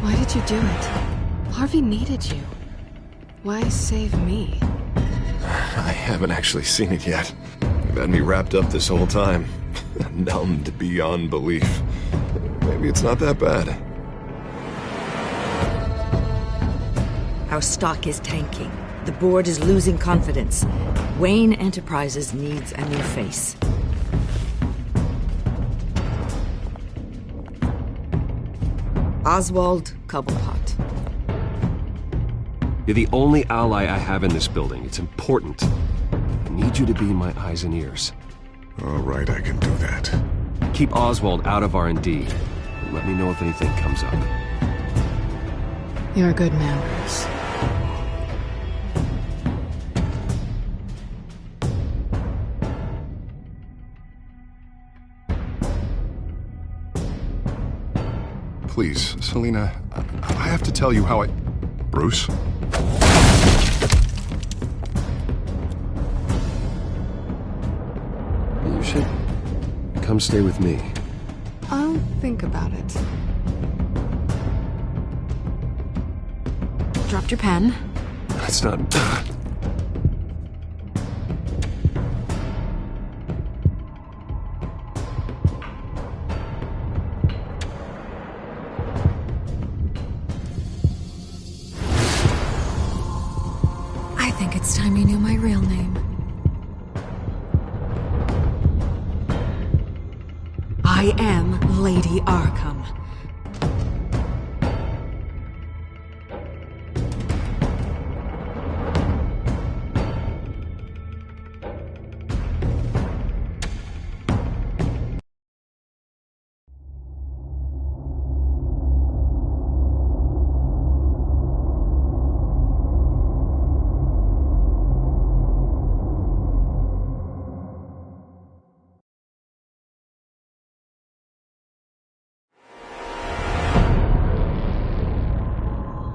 Why did you do it? Harvey needed you. Why save me? I haven't actually seen it yet. You've had me wrapped up this whole time. Numbed beyond belief. Maybe it's not that bad. Our stock is tanking. The board is losing confidence. Wayne Enterprises needs a new face. Oswald Cobblepot. You're the only ally I have in this building. It's important. I need you to be my eyes and ears. All right, I can do that. Keep Oswald out of R&D, and let me know if anything comes up. You're a good man, Bruce. Please, Selina, I have to tell you how I... Bruce? You should come stay with me. I'll think about it. Dropped your pen. That's not... I think it's time you knew my real name. I am Lady Arkham.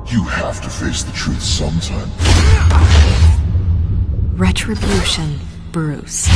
You have to face the truth sometime. Retribution, Bruce.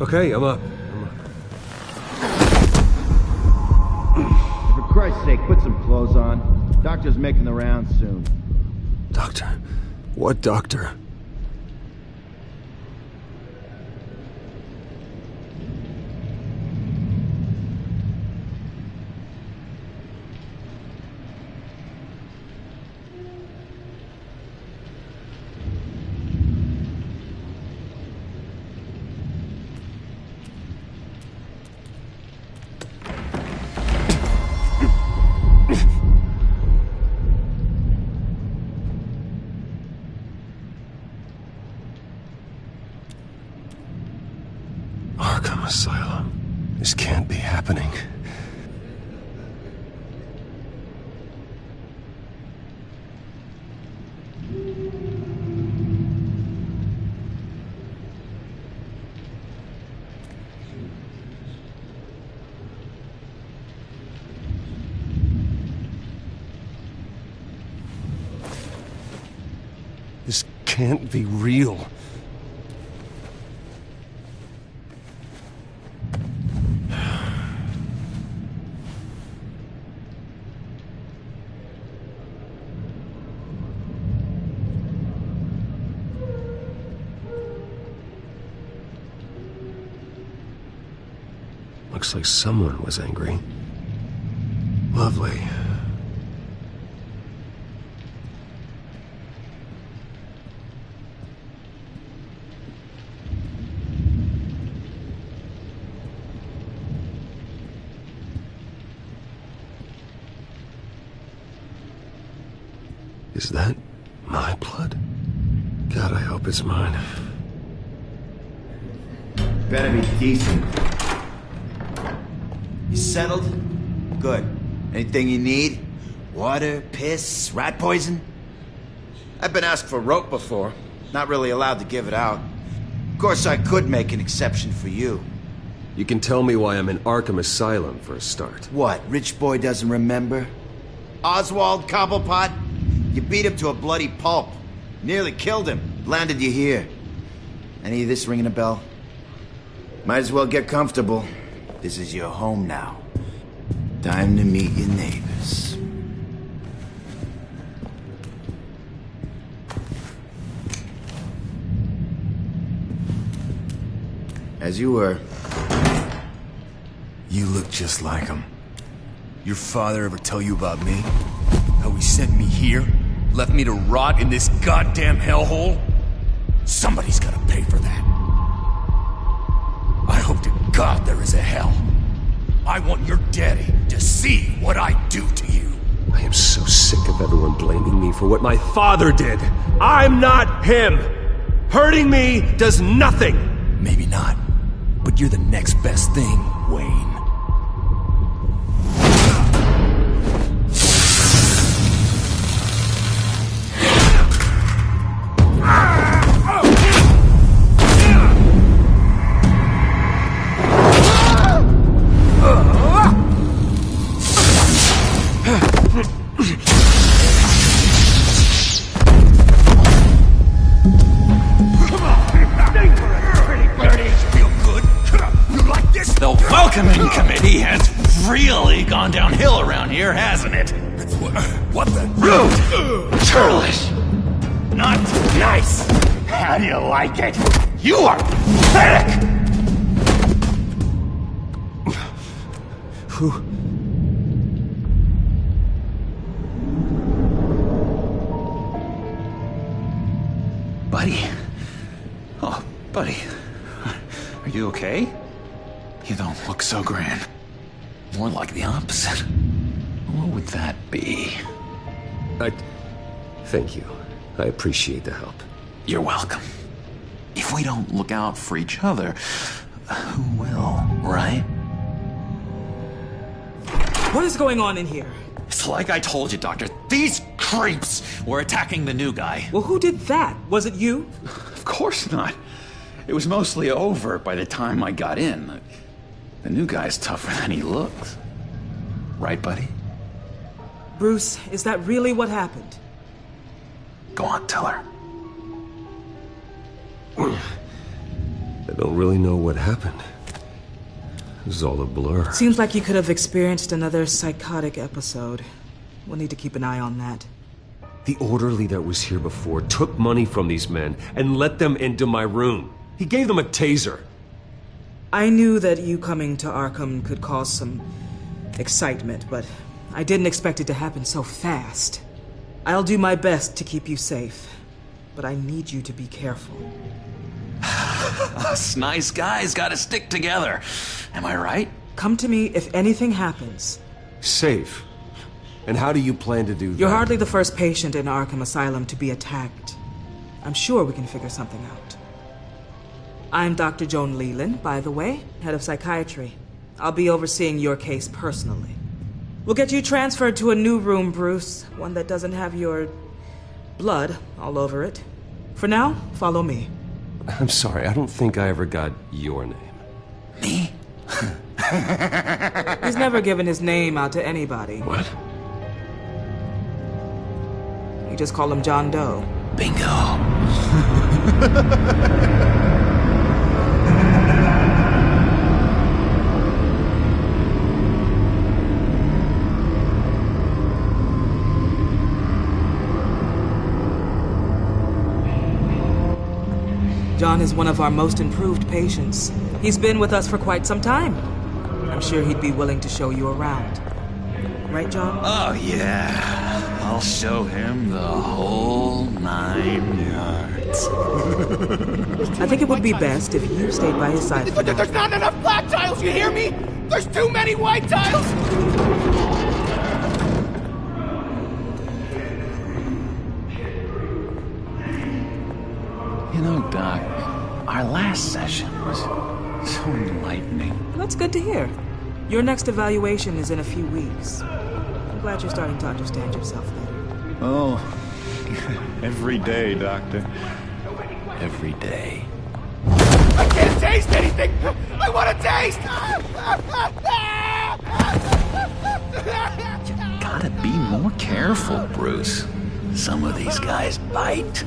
Okay, I'm up. For Christ's sake, put some clothes on. Doctor's making the rounds soon. Doctor? What doctor? Arkham Asylum. This can't be happening. This can't be real. Looks like someone was angry. Lovely. Is that my blood? God, I hope it's mine. Better be decent. You settled? Good. Anything you need? Water, piss, rat poison? I've been asked for rope before. Not really allowed to give it out. Of course, I could make an exception for you. You can tell me why I'm in Arkham Asylum for a start. What, rich boy doesn't remember? Oswald Cobblepot? You beat him to a bloody pulp. Nearly killed him. Landed you here. Any of this ringing a bell? Might as well get comfortable. This is your home now. Time to meet your neighbors. As you were. You look just like him. Your father ever tell you about me? How he sent me here? Left me to rot in this goddamn hellhole? Somebody's gotta pay for that. I hope to God there is a hell. I want your daddy to see what I do to you. I am so sick of everyone blaming me for what my father did. I'm not him! Hurting me does nothing! Maybe not, but you're the next best thing, Wayne. Welcoming committee has really gone downhill around here, hasn't it? What the? Churlish! Not nice! How do you like it? You are pathetic! Who? Buddy? Oh, buddy. Are you okay? You don't look so grand. More like the opposite. What would that be? Thank you. I appreciate the help. You're welcome. If we don't look out for each other, who will, right? What is going on in here? It's like I told you, Doctor. These creeps were attacking the new guy. Well, who did that? Was it you? Of course not. It was mostly over by the time I got in. The new guy's tougher than he looks. Right, buddy? Bruce, is that really what happened? Go on, tell her. I don't really know what happened. This is all a blur. Seems like you could have experienced another psychotic episode. We'll need to keep an eye on that. The orderly that was here before took money from these men and let them into my room. He gave them a taser. I knew that you coming to Arkham could cause some excitement, but I didn't expect it to happen so fast. I'll do my best to keep you safe, but I need you to be careful. Us nice guys gotta stick together. Am I right? Come to me if anything happens. Safe? And how do you plan to do that? You're hardly the first patient in Arkham Asylum to be attacked. I'm sure we can figure something out. I'm Dr. Joan Leland, by the way, head of psychiatry. I'll be overseeing your case personally. We'll get you transferred to a new room, Bruce. One that doesn't have your blood all over it. For now, follow me. I'm sorry, I don't think I ever got your name. Me? He's never given his name out to anybody. What? You just call him John Doe. Bingo. John is one of our most improved patients. He's been with us for quite some time. I'm sure he'd be willing to show you around. Right, John? Oh, yeah. I'll show him the whole 9 yards. I think it would be best if you stayed by his side. But there's not enough black tiles, you hear me? There's too many white tiles! You know, Doc, our last session was so enlightening. That's good to hear. Your next evaluation is in a few weeks. glad you're starting to understand yourself better. Oh, every day, Doctor. Every day. I can't taste anything! I want to taste! You gotta be more careful, Bruce. Some of these guys bite.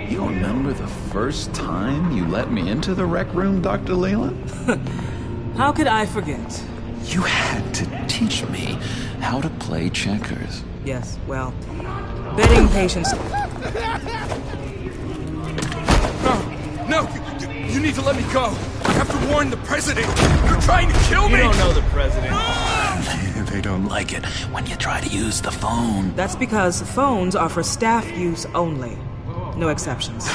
You remember the first time you let me into the rec room, Dr. Leland? How could I forget? You had to teach me how to play checkers. Yes, well, betting patients... No! You need to let me go! I have to warn the president! You're trying to kill me! You don't know the president. They don't like it when you try to use the phone. That's because phones are for staff use only. No exceptions.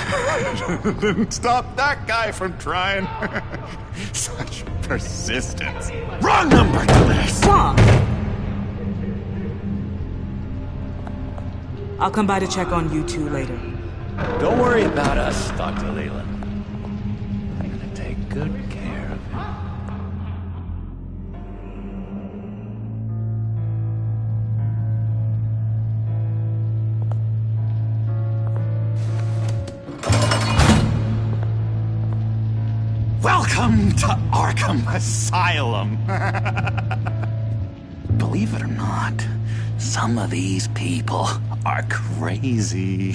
Didn't stop that guy from trying. Such persistence. Wrong number, dumbass! Wrong! I'll come by to check on you two later. Don't worry about us, Dr. Leland. I'm gonna take good care of you. Welcome to Arkham Asylum. Believe it or not, some of these people are crazy.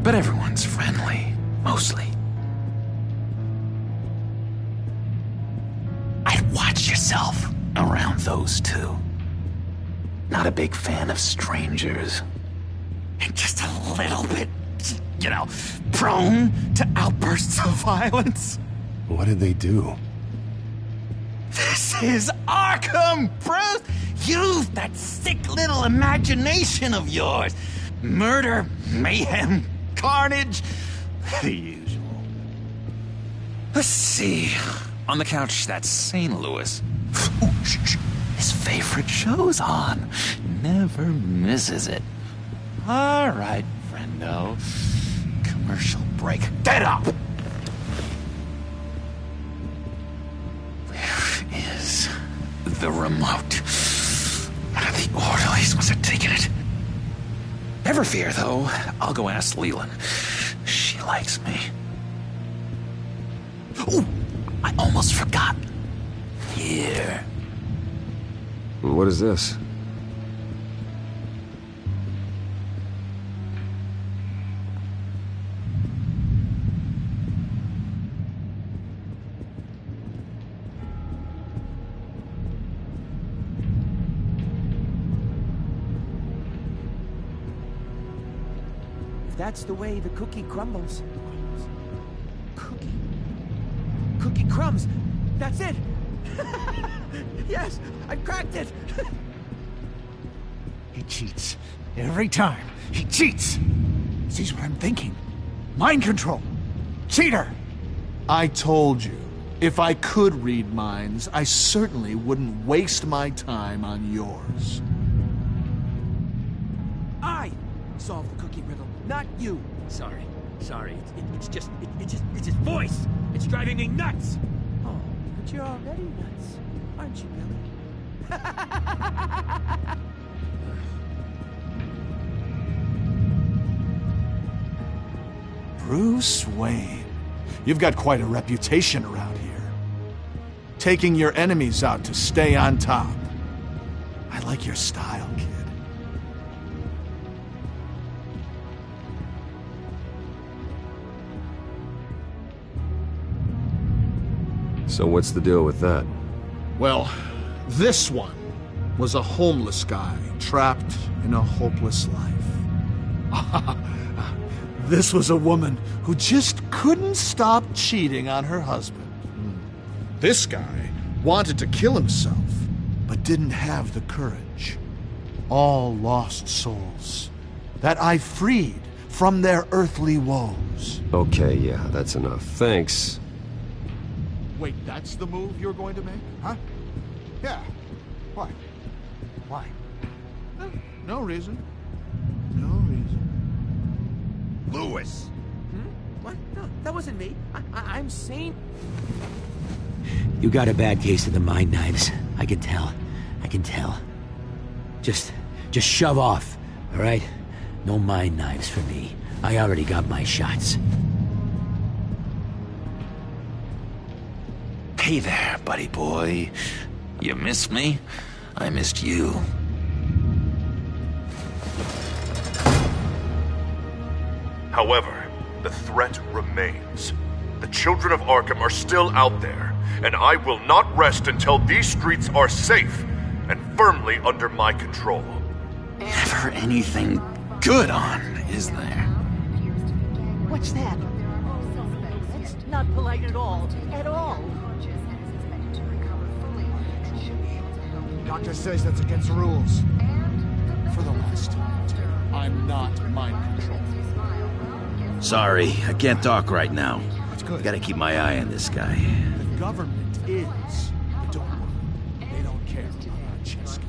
But everyone's friendly, mostly. I'd watch yourself around those two. Not a big fan of strangers. And just a little bit, you know, prone to outbursts of violence. What did they do? This is Arkham, Bruce! Use that sick little imagination of yours. Murder, mayhem, carnage, the usual. Let's see. On the couch, that's St. Louis. Ooh, shh. His favorite show's on. Never misses it. All right, friendo. Commercial break. Get up! Where is the remote? The orderlies must have taken it. Never fear, though. I'll go ask Leland. She likes me. Ooh, I almost forgot. Here. What is this? That's the way the cookie crumbles. Cookie crumbs. That's it. Yes, I cracked it. He cheats. Every time. He cheats. Sees what I'm thinking. Mind control. Cheater. I told you, if I could read minds, I certainly wouldn't waste my time on yours. I solved the cookie riddle, not you. Sorry. It's just his voice. It's driving me nuts. Oh, but you're already nuts, aren't you, Billy? Bruce Wayne. You've got quite a reputation around here. Taking your enemies out to stay on top. I like your style, kid. So what's the deal with that? Well, this one was a homeless guy trapped in a hopeless life. This was a woman who just couldn't stop cheating on her husband. This guy wanted to kill himself, but didn't have the courage. All lost souls that I freed from their earthly woes. Okay, yeah, that's enough. Thanks. Wait, that's the move you're going to make? Huh? Yeah. Why? Why? No reason. Lewis! What? No, that wasn't me. I'm sane. You got a bad case of the mind knives. I can tell. I can tell. Just shove off, all right? No mind knives for me. I already got my shots. Hey there, buddy boy. You missed me? I missed you. However, the threat remains. The children of Arkham are still out there, and I will not rest until these streets are safe and firmly under my control. Never anything good on, is there? What's that? That's not polite at all. At all. Doctor says that's against the rules. For the last time, I'm not mind control. Sorry, I can't talk right now. That's good. Gotta keep my eye on this guy. The government is. But don't worry. They don't care about Chesky.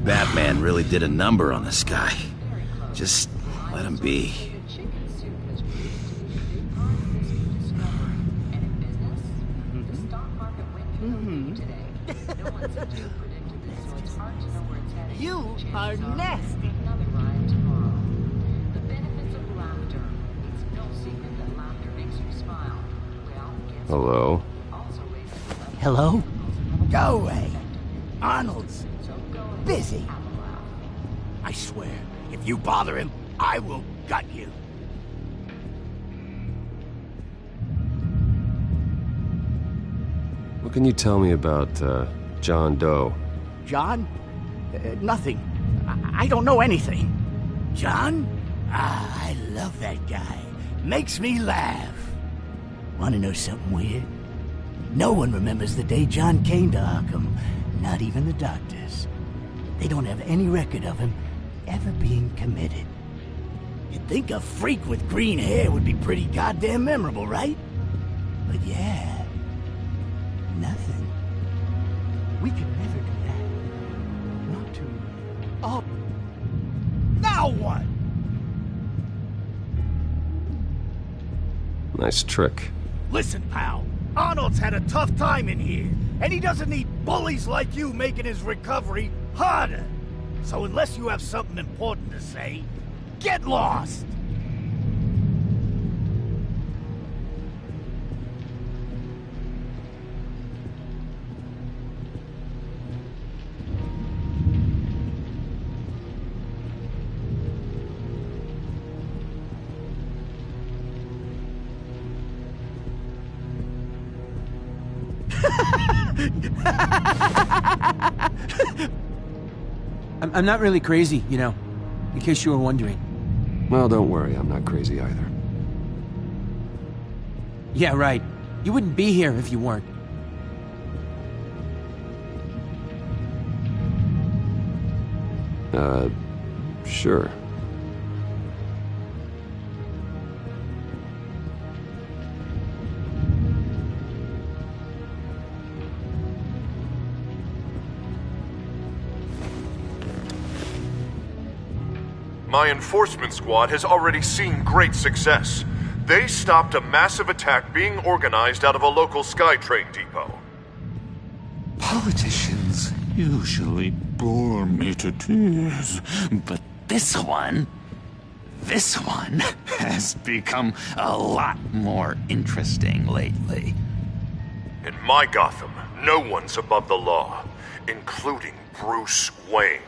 Batman really did a number on this guy. Just let him be. You are nasty. Hello? Hello? Go away. Arnold's busy. I swear, if you bother him, I will gut you. What can you tell me about, John Doe? John? Nothing. I don't know anything. John? Ah, I love that guy. Makes me laugh. Want to know something weird? No one remembers the day John came to Arkham. Not even the doctors. They don't have any record of him ever being committed. You'd think a freak with green hair would be pretty goddamn memorable, right? But yeah, nothing. We could never do that. Not to... Oh! Now what? Nice trick. Listen, pal. Arnold's had a tough time in here, and he doesn't need bullies like you making his recovery harder. So unless you have something important to say, get lost! I'm not really crazy, you know, in case you were wondering. Well, don't worry, I'm not crazy either. Yeah, right. You wouldn't be here if you weren't. Sure. My enforcement squad has already seen great success. They stopped a massive attack being organized out of a local SkyTrain depot. Politicians usually bore me to tears, but this one has become a lot more interesting lately. In my Gotham, no one's above the law, including Bruce Wayne.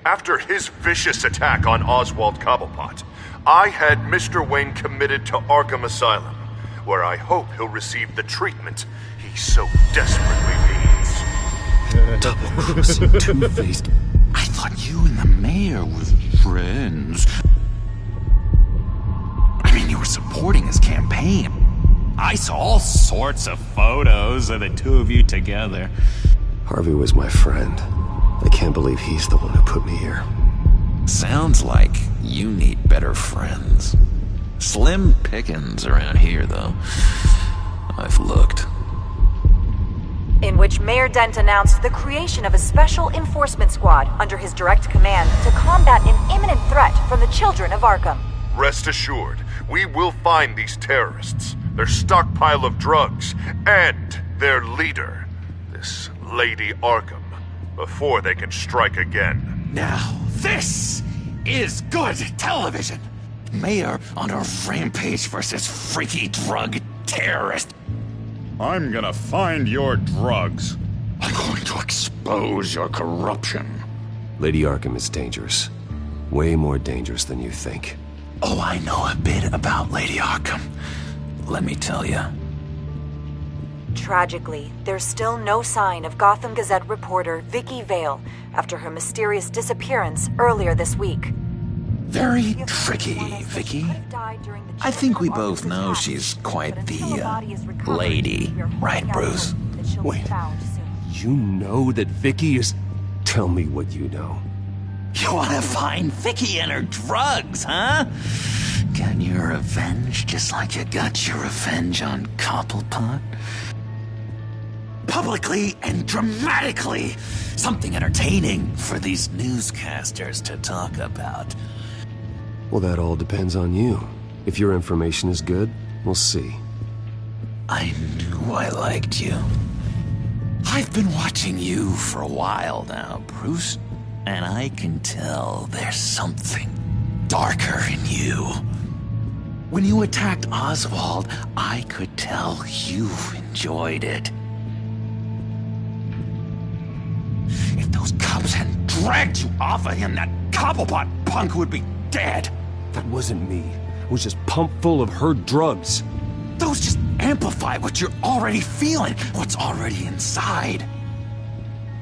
After his vicious attack on Oswald Cobblepot, I had Mr. Wayne committed to Arkham Asylum, where I hope he'll receive the treatment he so desperately needs. Double-crossing Two-Faced. I thought you and the mayor were friends. I mean, you were supporting his campaign. I saw all sorts of photos of the two of you together. Harvey was my friend. I can't believe he's the one who put me here. Sounds like you need better friends. Slim pickings around here, though. I've looked. in which Mayor Dent announced the creation of a special enforcement squad under his direct command to combat an imminent threat from the children of Arkham. Rest assured, we will find these terrorists, their stockpile of drugs, and their leader, this Lady Arkham, before they can strike again. Now, this is good television! Mayor on a rampage versus freaky drug terrorist. I'm gonna find your drugs. I'm going to expose your corruption. Lady Arkham is dangerous. Way more dangerous than you think. Oh, I know a bit about Lady Arkham. Let me tell you. Tragically, there's still no sign of Gotham Gazette reporter Vicky Vale after her mysterious disappearance earlier this week. Very tricky, Vicky. I think we both know she's quite the, lady. Right, Bruce? Wait. You know that Vicky is... Tell me what you know. You want to find Vicky and her drugs, huh? Get your revenge just like you got your revenge on Cobblepot? Publicly and dramatically! Something entertaining for these newscasters to talk about. Well, that all depends on you. If your information is good, we'll see. I knew I liked you. I've been watching you for a while now, Bruce, and I can tell there's something darker in you. When you attacked Oswald, I could tell you enjoyed it. If those cops hadn't dragged you off of him, that Cobblepot punk would be dead. That wasn't me. It was just pumped full of her drugs. Those just amplify what you're already feeling, what's already inside.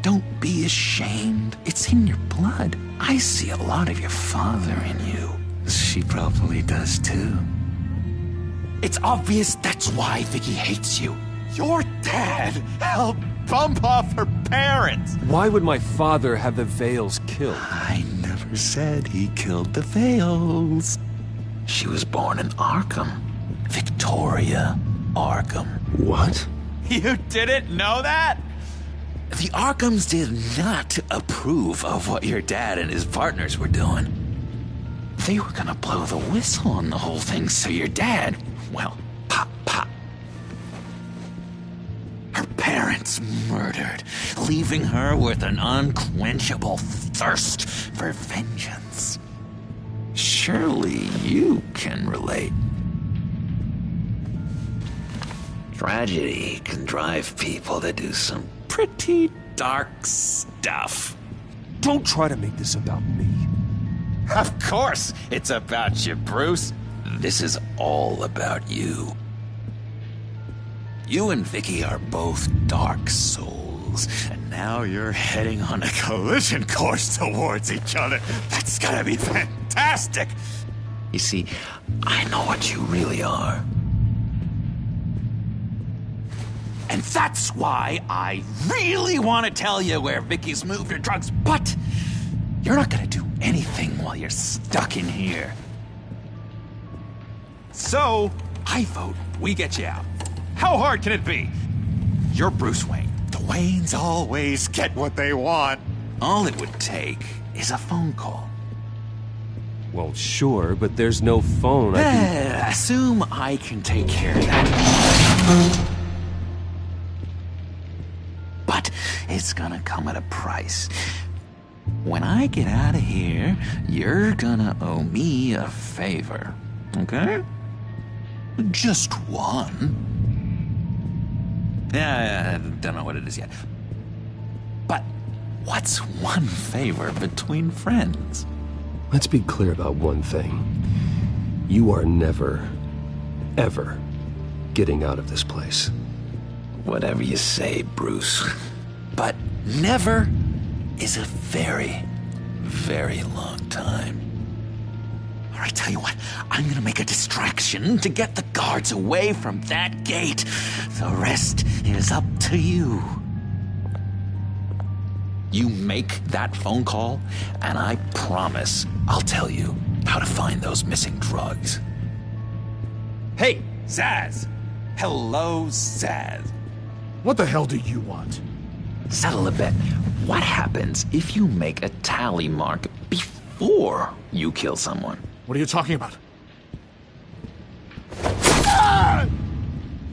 Don't be ashamed. It's in your blood. I see a lot of your father in you. She probably does too. It's obvious that's why Vicky hates you. Your dad helped bump off her parents. Why would my father have the Vales killed? I never said he killed the Vales. She was born in Arkham. Victoria Arkham. What? You didn't know that? The Arkhams did not approve of what your dad and his partners were doing. They were gonna blow the whistle on the whole thing, so your dad, well, pop. Her parents murdered, leaving her with an unquenchable thirst for vengeance. Surely you can relate. Tragedy can drive people to do some pretty dark stuff. Don't try to make this about me. Of course it's about you, Bruce. This is all about you. You and Vicky are both dark souls, and now you're heading on a collision course towards each other. That's gonna be fantastic! You see, I know what you really are. And that's why I really want to tell you where Vicky's moved her drugs, but you're not gonna do anything while you're stuck in here. So, I vote we get you out. How hard can it be? You're Bruce Wayne. The Waynes always get what they want. All it would take is a phone call. Well, sure, but there's no phone. Assume I can take care of that. But it's gonna come at a price. When I get out of here, you're gonna owe me a favor, okay? Just one. Yeah, I don't know what it is yet. But what's one favor between friends? Let's be clear about one thing. You are never, ever getting out of this place. Whatever you say, Bruce. But never is a very, very long time. All right, tell you what, I'm gonna make a distraction to get the guards away from that gate. The rest is up to you. You make that phone call, and I promise I'll tell you how to find those missing drugs. Hey, Zsasz! Hello, Zsasz. What the hell do you want? Settle a bet. What happens if you make a tally mark before you kill someone? What are you talking about? Ah!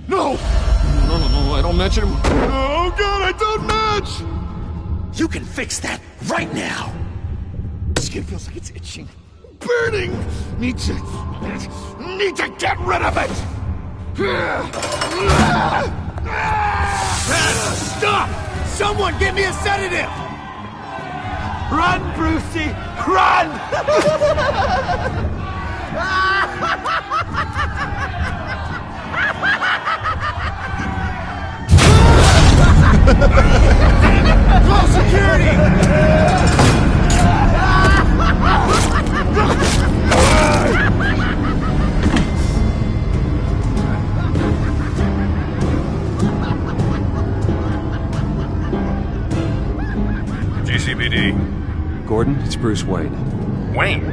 No! No, I don't match him. Oh god, I don't match! You can fix that right now! Skin feels like it's itching. Burning! Need to get rid of it! Stop! Someone give me a sedative! Run, Brucey! Run! Call security! GCPD. Gordon, it's Bruce Wayne. Wayne?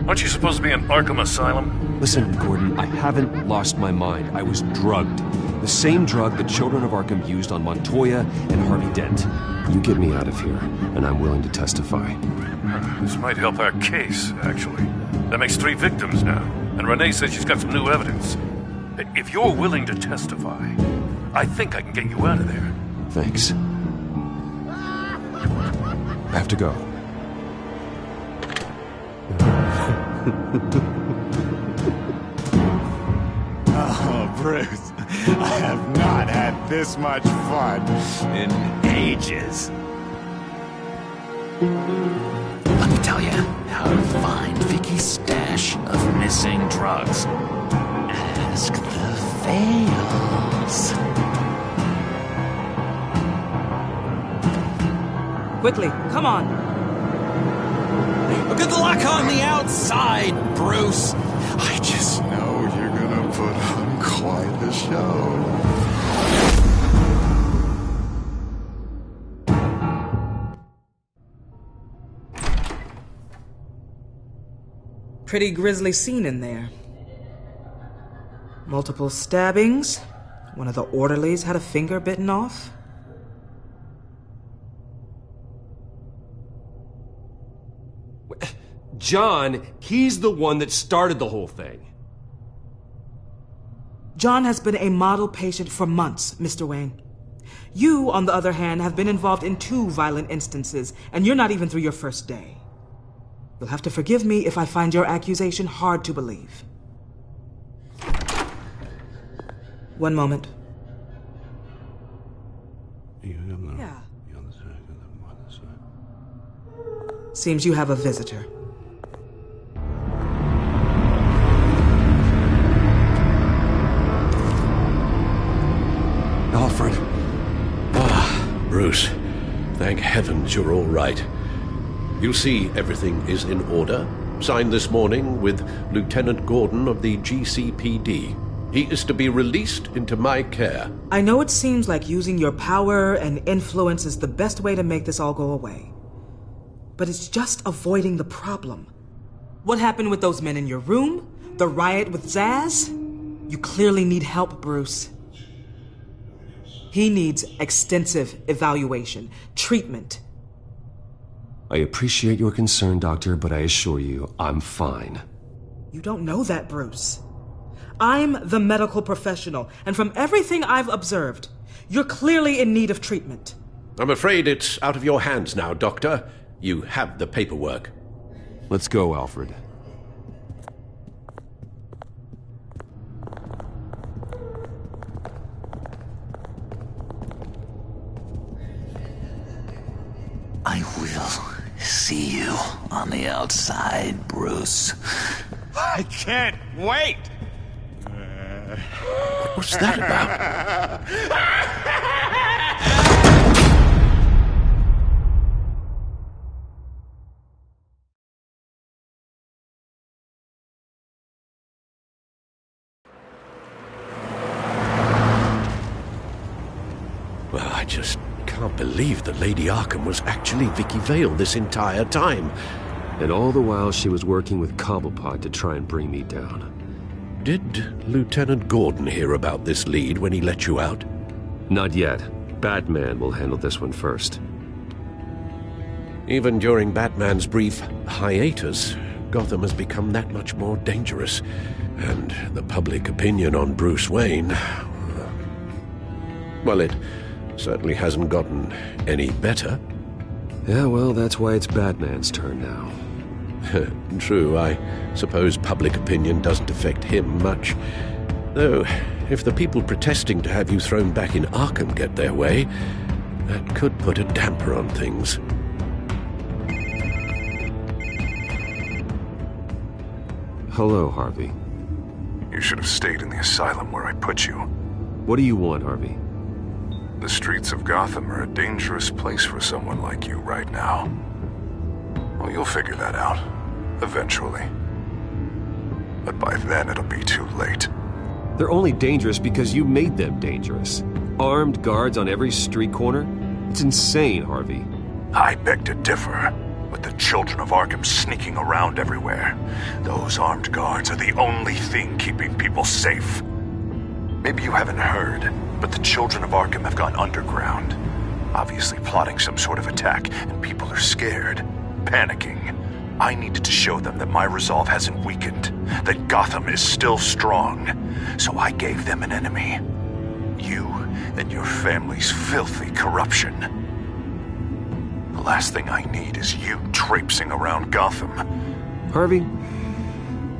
Aren't you supposed to be in Arkham Asylum? Listen, Gordon, I haven't lost my mind. I was drugged. The same drug the children of Arkham used on Montoya and Harvey Dent. You get me out of here, and I'm willing to testify. This might help our case, actually. That makes 3 victims now, and Renee says she's got some new evidence. If you're willing to testify, I think I can get you out of there. Thanks. I have to go. Oh, Bruce, I have not had this much fun in ages. Let me tell you how to find Vicky's stash of missing drugs. Ask the Vales. Quickly, come on. Good luck on the outside, Bruce. I just know you're gonna put on quite the show. Pretty grisly scene in there. Multiple stabbings. One of the orderlies had a finger bitten off. John, he's the one that started the whole thing. John has been a model patient for months, Mr. Wayne. You, on the other hand, have been involved in 2 violent instances, and you're not even through your first day. You'll have to forgive me if I find your accusation hard to believe. One moment. Yeah. Seems you have a visitor. Alfred. Bruce. Thank heavens you're all right. You see, everything is in order. Signed this morning with Lieutenant Gordon of the GCPD. He is to be released into my care. I know it seems like using your power and influence is the best way to make this all go away. But it's just avoiding the problem. What happened with those men in your room? The riot with Zsasz? You clearly need help, Bruce. He needs extensive evaluation, treatment. I appreciate your concern, Doctor, but I assure you, I'm fine. You don't know that, Bruce. I'm the medical professional, and from everything I've observed, you're clearly in need of treatment. I'm afraid it's out of your hands now, Doctor. You have the paperwork. Let's go, Alfred. I will see you on the outside, Bruce. I can't wait! What's that about? Well, I just can't believe that Lady Arkham was actually Vicky Vale this entire time. And all the while she was working with Cobblepot to try and bring me down. Did Lieutenant Gordon hear about this lead when he let you out? Not yet. Batman will handle this one first. Even during Batman's brief hiatus, Gotham has become that much more dangerous. And the public opinion on Bruce Wayne... well, it certainly hasn't gotten any better. Yeah, well, that's why it's Batman's turn now. True, I suppose public opinion doesn't affect him much. Though, if the people protesting to have you thrown back in Arkham get their way, that could put a damper on things. Hello, Harvey. You should have stayed in the asylum where I put you. What do you want, Harvey? The streets of Gotham are a dangerous place for someone like you right now. Well, you'll figure that out. Eventually. But by then, it'll be too late. They're only dangerous because you made them dangerous. Armed guards on every street corner? It's insane, Harvey. I beg to differ. With the children of Arkham sneaking around everywhere, those armed guards are the only thing keeping people safe. Maybe you haven't heard, but the children of Arkham have gone underground. Obviously plotting some sort of attack, and people are scared, panicking. I needed to show them that my resolve hasn't weakened, that Gotham is still strong. So I gave them an enemy. You and your family's filthy corruption. The last thing I need is you traipsing around Gotham. Harvey,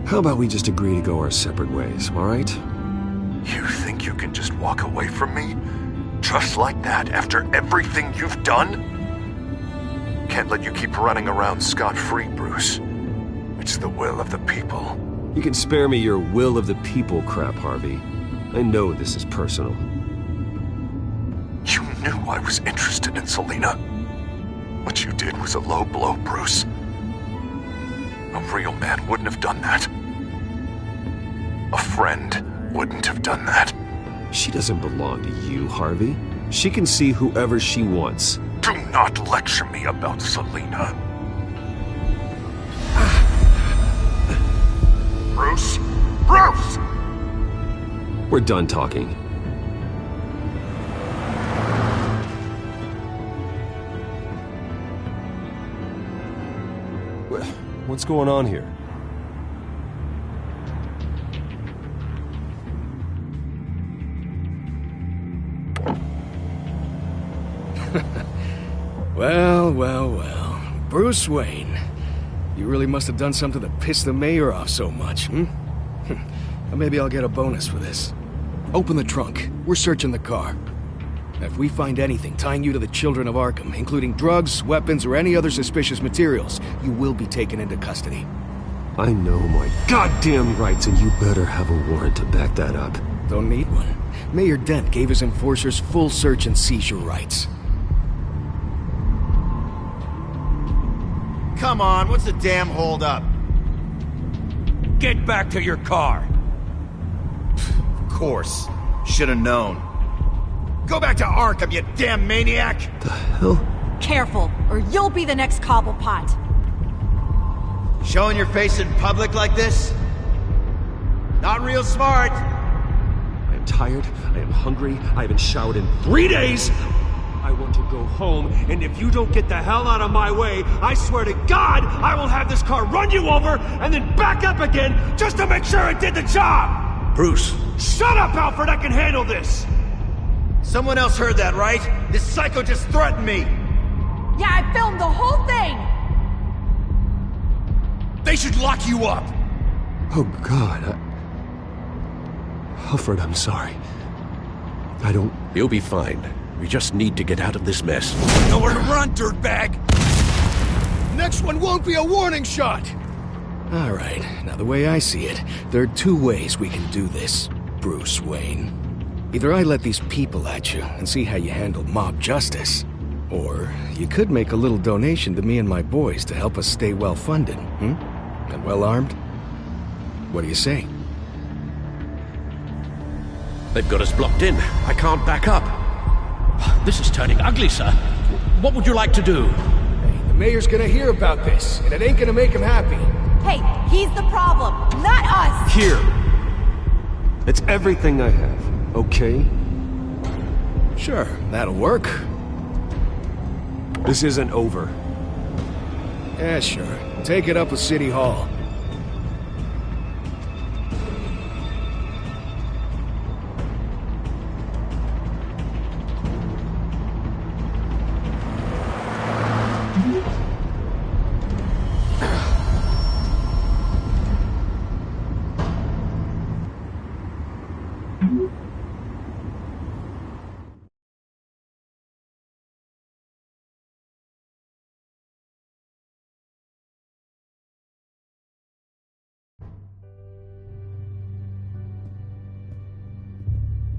how about we just agree to go our separate ways, all right? You think you can just walk away from me? Just like that after everything you've done? Can't let you keep running around scot-free, Bruce. It's the will of the people. You can spare me your will of the people crap, Harvey. I know this is personal. You knew I was interested in Selina. What you did was a low blow, Bruce. A real man wouldn't have done that. A friend wouldn't have done that. She doesn't belong to you, Harvey. She can see whoever she wants. Do not lecture me about Selina. Bruce? Bruce! We're done talking. What's going on here? Well. Bruce Wayne. You really must have done something to piss the mayor off so much, Or maybe I'll get a bonus for this. Open the trunk. We're searching the car. If we find anything tying you to the children of Arkham, including drugs, weapons, or any other suspicious materials, you will be taken into custody. I know my goddamn rights, and you better have a warrant to back that up. Don't need one. Mayor Dent gave his enforcers full search and seizure rights. Come on, what's the damn holdup? Get back to your car! Of course. Should've known. Go back to Arkham, you damn maniac! The hell? Careful, or you'll be the next Cobblepot. Showing your face in public like this? Not real smart. I am tired, I am hungry, I haven't showered in 3 days! I want to go home, and if you don't get the hell out of my way, I swear to God, I will have this car run you over, and then back up again, just to make sure it did the job! Bruce! Shut up, Alfred, I can handle this! Someone else heard that, right? This psycho just threatened me! Yeah, I filmed the whole thing! They should lock you up! Oh, God, Alfred, I'm sorry. I don't... You'll be fine. We just need to get out of this mess. Nowhere to run, dirtbag! Next one won't be a warning shot! Alright, now the way I see it, there are two ways we can do this, Bruce Wayne. Either I let these people at you and see how you handle mob justice, or you could make a little donation to me and my boys to help us stay well-funded, and well-armed? What do you say? They've got us blocked in. I can't back up. This is turning ugly, sir. What would you like to do? Hey, the mayor's gonna hear about this, and it ain't gonna make him happy. Hey, he's the problem, not us! Here! It's everything I have, okay? Sure, that'll work. This isn't over. Yeah, sure. Take it up with City Hall.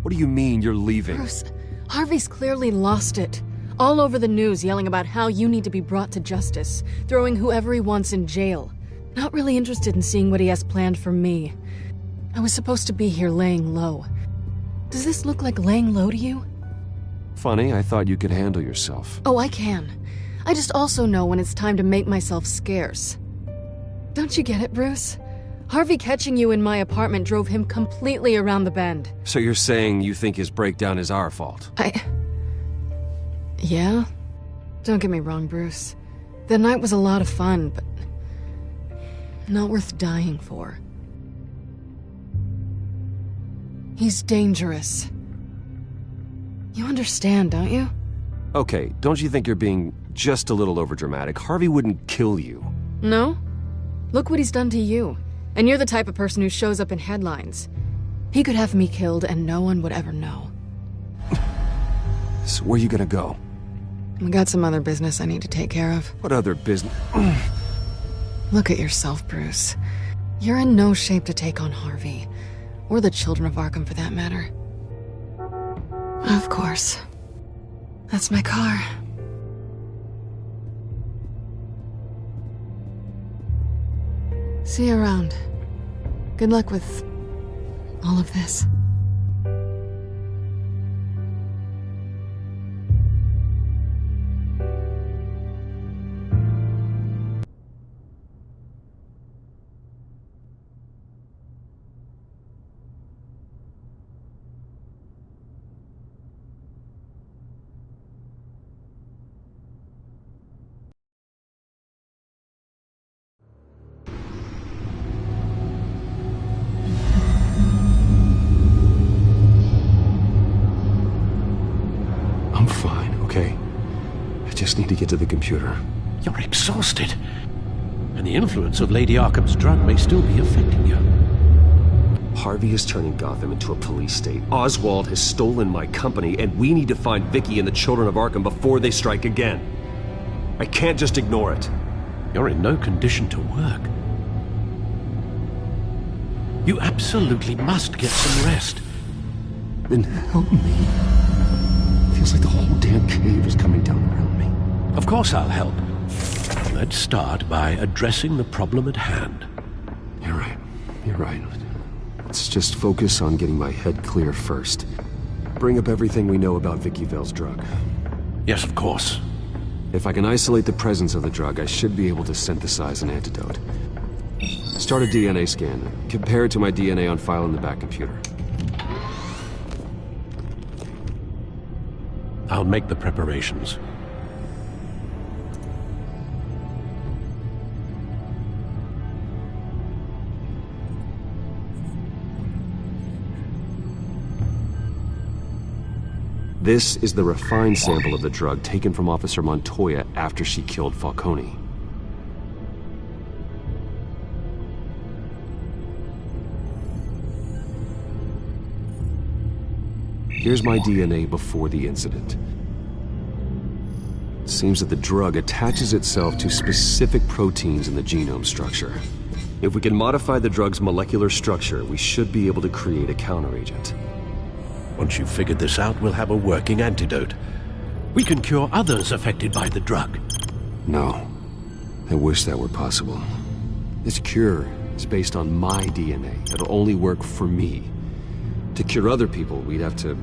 What do you mean you're leaving? Bruce, Harvey's clearly lost it. All over the news yelling about how you need to be brought to justice, throwing whoever he wants in jail. Not really interested in seeing what he has planned for me. I was supposed to be here laying low. Does this look like laying low to you? Funny, I thought you could handle yourself. Oh, I can. I just also know when it's time to make myself scarce. Don't you get it, Bruce? Harvey catching you in my apartment drove him completely around the bend. So you're saying you think his breakdown is our fault? Yeah? Don't get me wrong, Bruce. The night was a lot of fun, but not worth dying for. He's dangerous. You understand, don't you? Okay, don't you think you're being just a little overdramatic? Harvey wouldn't kill you. No? Look what he's done to you. And you're the type of person who shows up in headlines. He could have me killed and no one would ever know. So where are you gonna go? I got some other business I need to take care of. What other business? Look at yourself, Bruce. You're in no shape to take on Harvey. Or the children of Arkham, for that matter. Of course. That's my car. See you around. Good luck with all of this. Just need to get to the computer. You're exhausted. And the influence of Lady Arkham's drug may still be affecting you. Harvey is turning Gotham into a police state. Oswald has stolen my company, and we need to find Vicky and the children of Arkham before they strike again. I can't just ignore it. You're in no condition to work. You absolutely must get some rest. Then help me. Feels like the whole damn cave is coming down around me. Of course I'll help. Let's start by addressing the problem at hand. You're right. You're right. Let's just focus on getting my head clear first. Bring up everything we know about Vicky Vale's drug. Yes, of course. If I can isolate the presence of the drug, I should be able to synthesize an antidote. Start a DNA scan. Compare it to my DNA on file in the back computer. I'll make the preparations. This is the refined sample of the drug taken from Officer Montoya after she killed Falcone. Here's my DNA before the incident. It seems that the drug attaches itself to specific proteins in the genome structure. If we can modify the drug's molecular structure, we should be able to create a counteragent. Once you've figured this out, we'll have a working antidote. We can cure others affected by the drug. No. I wish that were possible. This cure is based on my DNA. It'll only work for me. To cure other people, we'd have to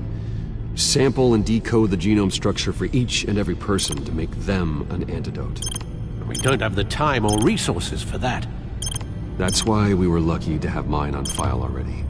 sample and decode the genome structure for each and every person to make them an antidote. We don't have the time or resources for that. That's why we were lucky to have mine on file already.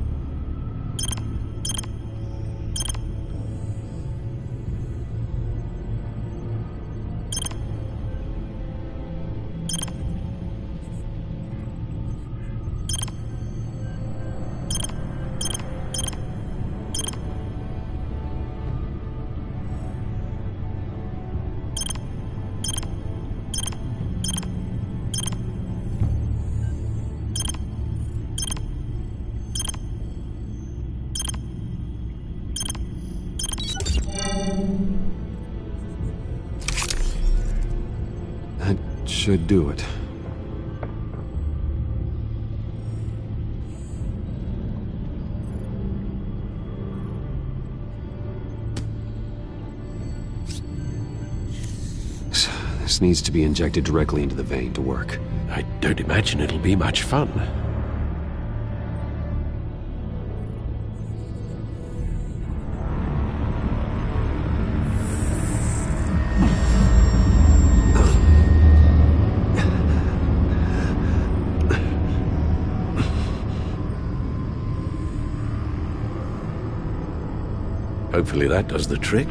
should do it. This needs to be injected directly into the vein to work. I don't imagine it'll be much fun. Hopefully that does the trick.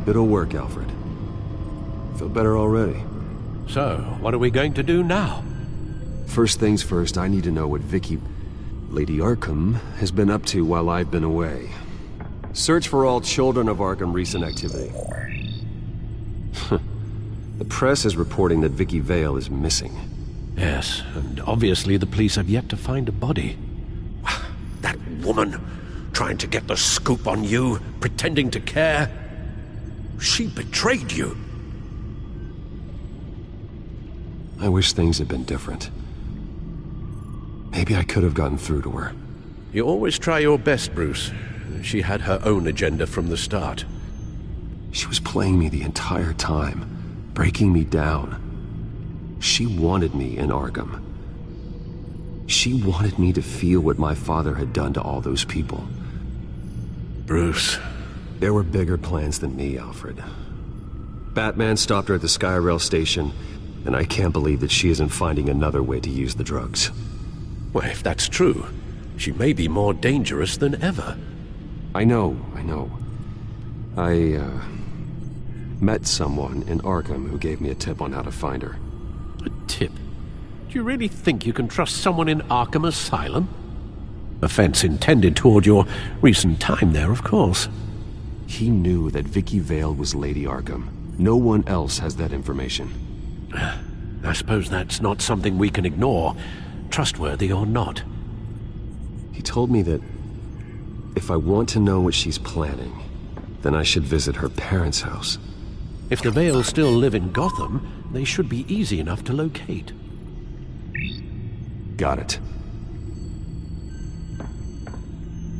It'll work, Alfred. Feel better already. So, what are we going to do now? First things first, I need to know what Lady Arkham, has been up to while I've been away. Search for all Children of Arkham recent activity. The press is reporting that Vicky Vale is missing. Yes, and obviously the police have yet to find a body. That woman, trying to get the scoop on you, pretending to care. She betrayed you. I wish things had been different. Maybe I could have gotten through to her. You always try your best, Bruce. She had her own agenda from the start. She was playing me the entire time, breaking me down. She wanted me in Arkham. She wanted me to feel what my father had done to all those people. Bruce. There were bigger plans than me, Alfred. Batman stopped her at the Skyrail station, and I can't believe that she isn't finding another way to use the drugs. Well, if that's true, she may be more dangerous than ever. I know. I met someone in Arkham who gave me a tip on how to find her. A tip? Do you really think you can trust someone in Arkham Asylum? Offense intended toward your recent time there, of course. He knew that Vicky Vale was Lady Arkham. No one else has that information. I suppose that's not something we can ignore, trustworthy or not. He told me that if I want to know what she's planning, then I should visit her parents' house. If the Vales still live in Gotham, they should be easy enough to locate. Got it.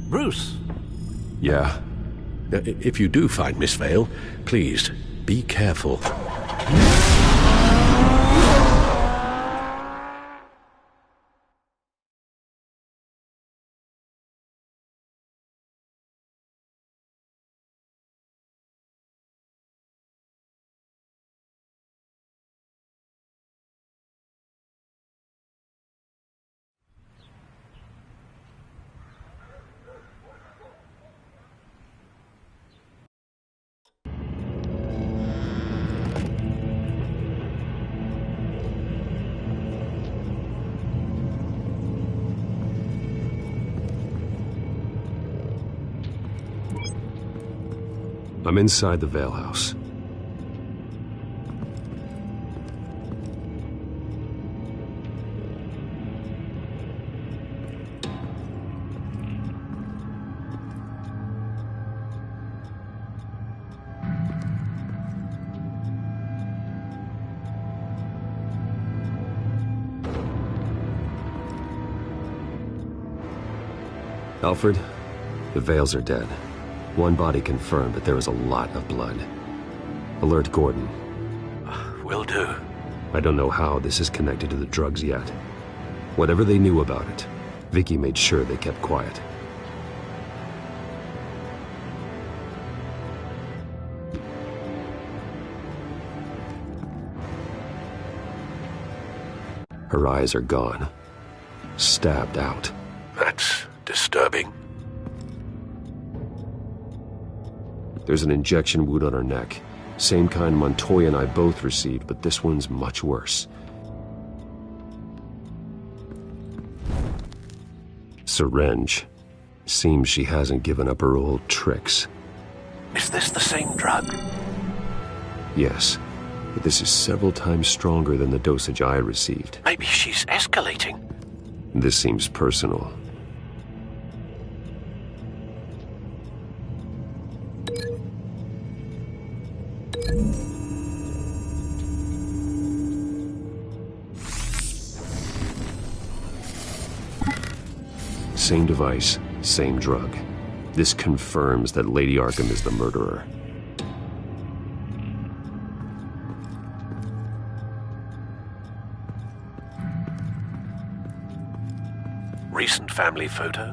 Bruce! Yeah? If you do find Miss Vale, please, be careful. I'm inside the Vale house. Alfred, the Vales are dead. One body confirmed, but there is a lot of blood. Alert Gordon. Will do. I don't know how this is connected to the drugs yet. Whatever they knew about it, Vicky made sure they kept quiet. Her eyes are gone. Stabbed out. That's disturbing. There's an injection wound on her neck. Same kind Montoya and I both received, but this one's much worse. Syringe. Seems she hasn't given up her old tricks. Is this the same drug? Yes, but this is several times stronger than the dosage I received. Maybe she's escalating. This seems personal. Same device, same drug. This confirms that Lady Arkham is the murderer. Recent family photo?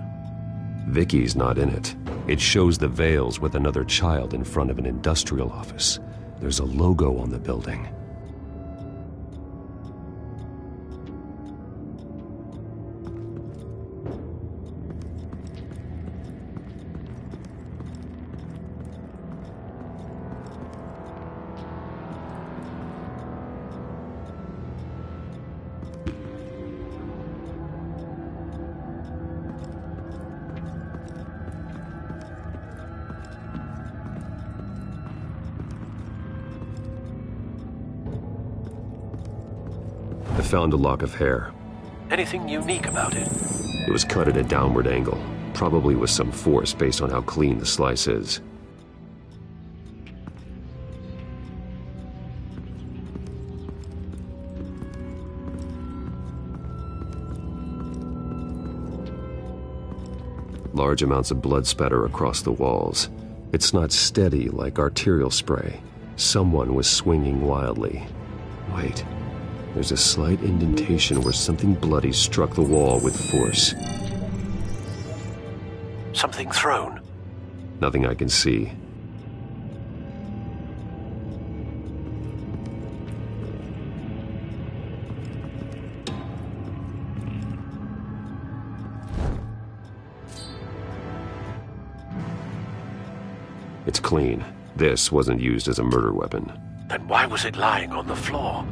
Vicky's not in it. It shows the Vales with another child in front of an industrial office. There's a logo on the building. I found a lock of hair. Anything unique about it? It was cut at a downward angle, probably with some force based on how clean the slice is. Large amounts of blood spatter across the walls. It's not steady like arterial spray. Someone was swinging wildly. Wait. There's a slight indentation where something bloody struck the wall with force. Something thrown? Nothing I can see. It's clean. This wasn't used as a murder weapon. Then why was it lying on the floor?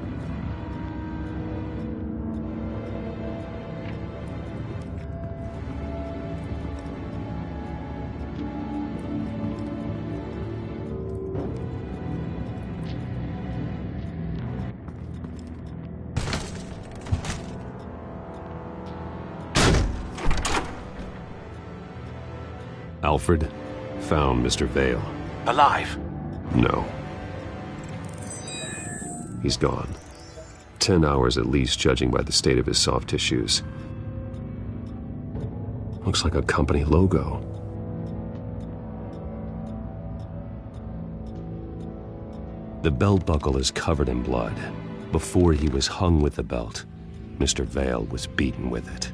Alfred found Mr. Vale. Alive? No. He's gone. 10 hours at least, judging by the state of his soft tissues. Looks like a company logo. The belt buckle is covered in blood. Before he was hung with the belt, Mr. Vale was beaten with it.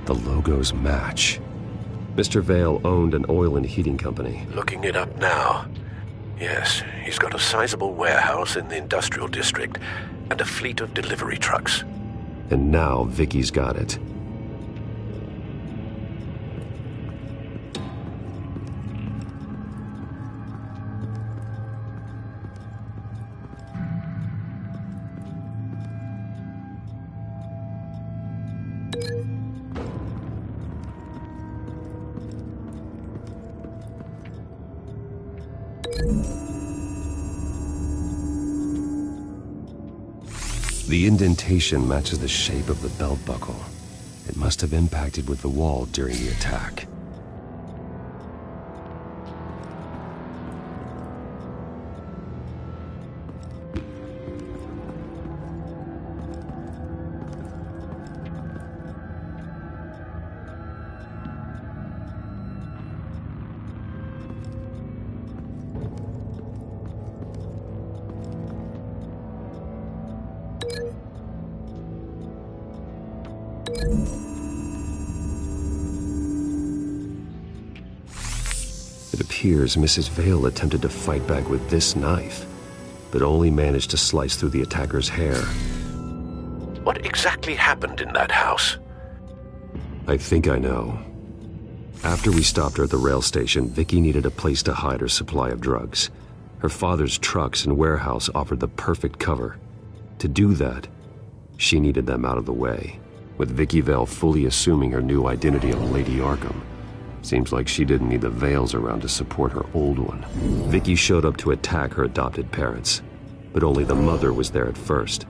The logos match. Mr. Vale owned an oil and heating company. Looking it up now. Yes, he's got a sizable warehouse in the industrial district and a fleet of delivery trucks. And now Vicky's got it. The indentation matches the shape of the belt buckle. It must have impacted with the wall during the attack. It appears Mrs. Vale attempted to fight back with this knife, but only managed to slice through the attacker's hair. What exactly happened in that house? I think I know. After we stopped her at the rail station, Vicky needed a place to hide her supply of drugs. Her father's trucks and warehouse offered the perfect cover. To do that, she needed them out of the way, with Vicky Vale fully assuming her new identity of Lady Arkham. Seems like she didn't need the Vales around to support her old one. Vicky showed up to attack her adopted parents, but only the mother was there at first.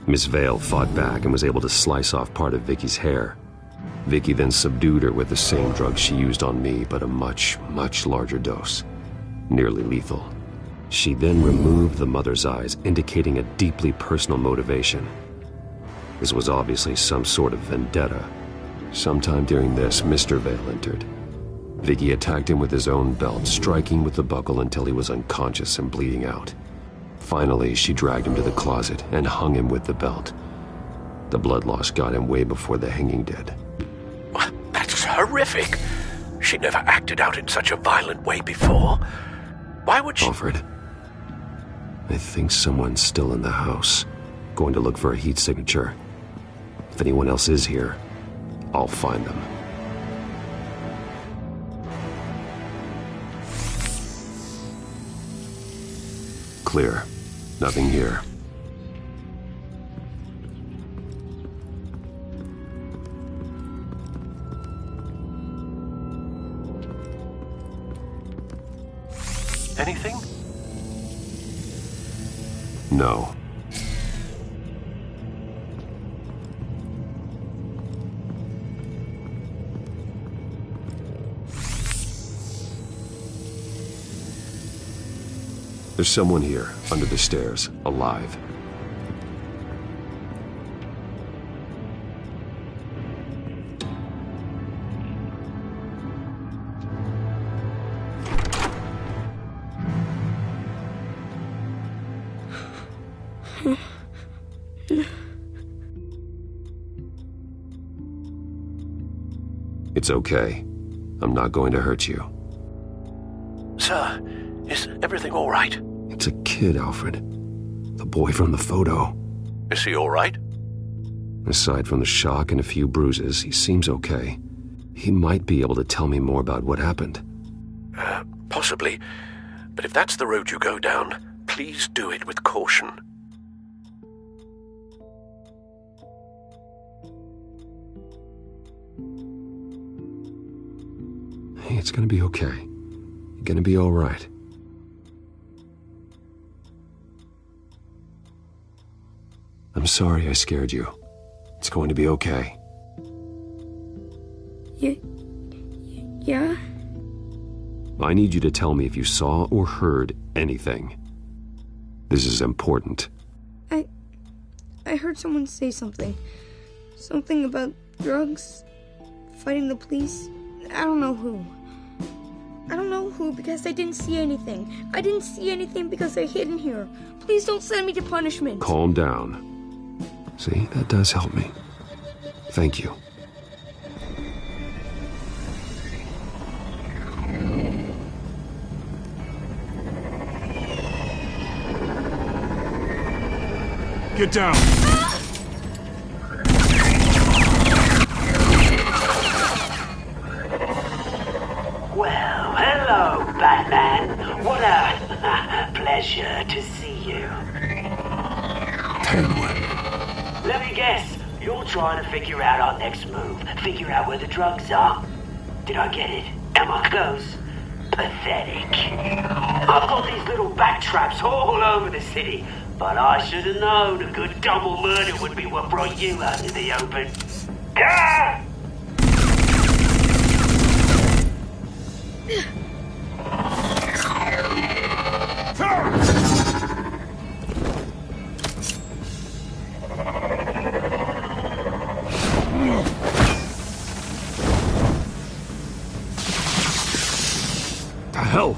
Miss Vale fought back and was able to slice off part of Vicky's hair. Vicky then subdued her with the same drug she used on me, but a much, much larger dose. Nearly lethal. She then removed the mother's eyes, indicating a deeply personal motivation. This was obviously some sort of vendetta. Sometime during this, Mr. Vale entered. Vicky attacked him with his own belt, striking with the buckle until he was unconscious and bleeding out. Finally, she dragged him to the closet and hung him with the belt. The blood loss got him way before the hanging did. That's horrific. She never acted out in such a violent way before. Why would she... Alfred, I think someone's still in the house. Going to look for a heat signature. If anyone else is here, I'll find them. Clear. Nothing here. Anything? No. There's someone here, under the stairs, alive. It's okay. I'm not going to hurt you. Sir, is everything all right? It's a kid, Alfred. The boy from the photo. Is he all right? Aside from the shock and a few bruises, he seems okay. He might be able to tell me more about what happened. Possibly. But if that's the road you go down, please do it with caution. Hey, it's gonna be okay. You're gonna be all right. I'm sorry I scared you. It's going to be okay. Yeah? I need you to tell me if you saw or heard anything. This is important. I heard someone say something. Something about drugs, fighting the police. I don't know who. I don't know who because I didn't see anything. I didn't see anything because they're hidden here. Please don't send me to punishment. Calm down. See, that does help me. Thank you. Get down! Well, hello, Batman. What a pleasure to see you. Let me guess. You're trying to figure out our next move. Figure out where the drugs are. Did I get it? Am I close? Pathetic. I've got these little bat traps all over the city, but I should have known a good double murder would be what brought you out in the open. Ah! The hell?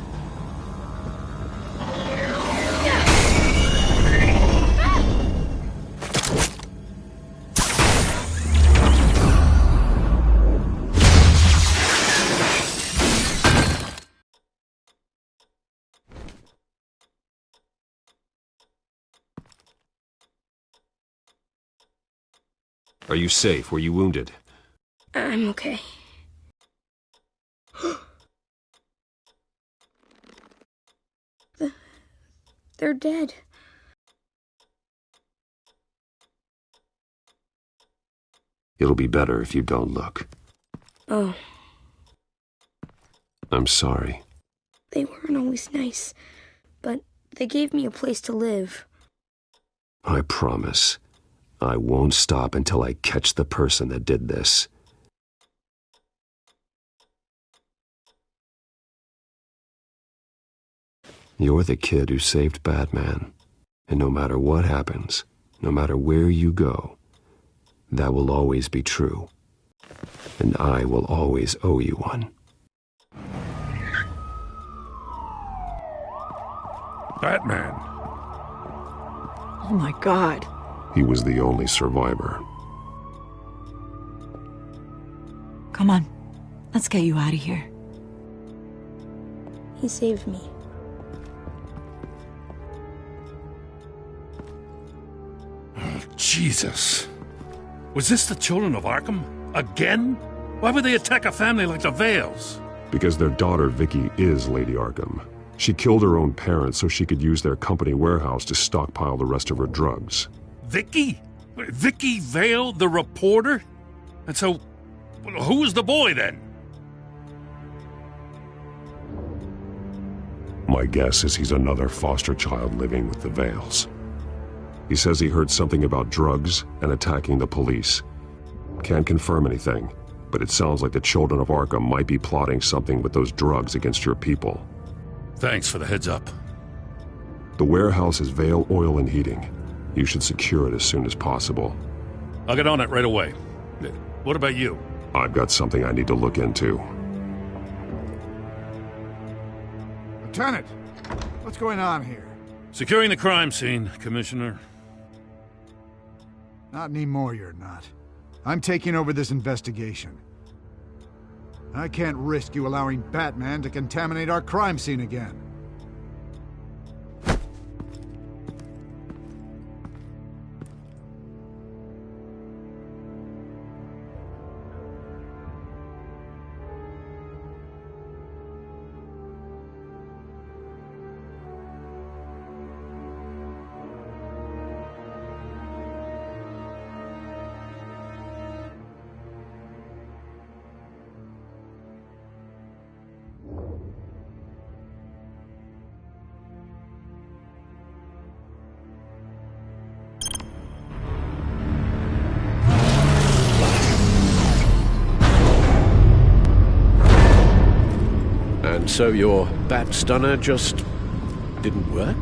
Are you safe? Were you wounded? I'm okay. They're dead. It'll be better if you don't look. Oh, I'm sorry. they weren't always nice, but they gave me a place to live. I promise. I won't stop until I catch the person that did this. You're the kid who saved Batman. And no matter what happens, no matter where you go, that will always be true. And I will always owe you one. Batman. Oh my God. He was the only survivor. Come on. Let's get you out of here. He saved me. Oh, Jesus. Was this the children of Arkham? Again? Why would they attack a family like the Vales? Because their daughter, Vicky, is Lady Arkham. She killed her own parents so she could use their company warehouse to stockpile the rest of her drugs. Vicky? Vicky Vale, the reporter? And so, who was the boy then? My guess is he's another foster child living with the Vales. He says he heard something about drugs and attacking the police. Can't confirm anything, but it sounds like the children of Arkham might be plotting something with those drugs against your people. Thanks for the heads up. The warehouse is Vale Oil and Heating. You should secure it as soon as possible. I'll get on it right away. What about you? I've got something I need to look into. Lieutenant, what's going on here? Securing the crime scene, Commissioner. Not anymore, you're not. I'm taking over this investigation. I can't risk you allowing Batman to contaminate our crime scene again. And so your bat stunner just didn't work?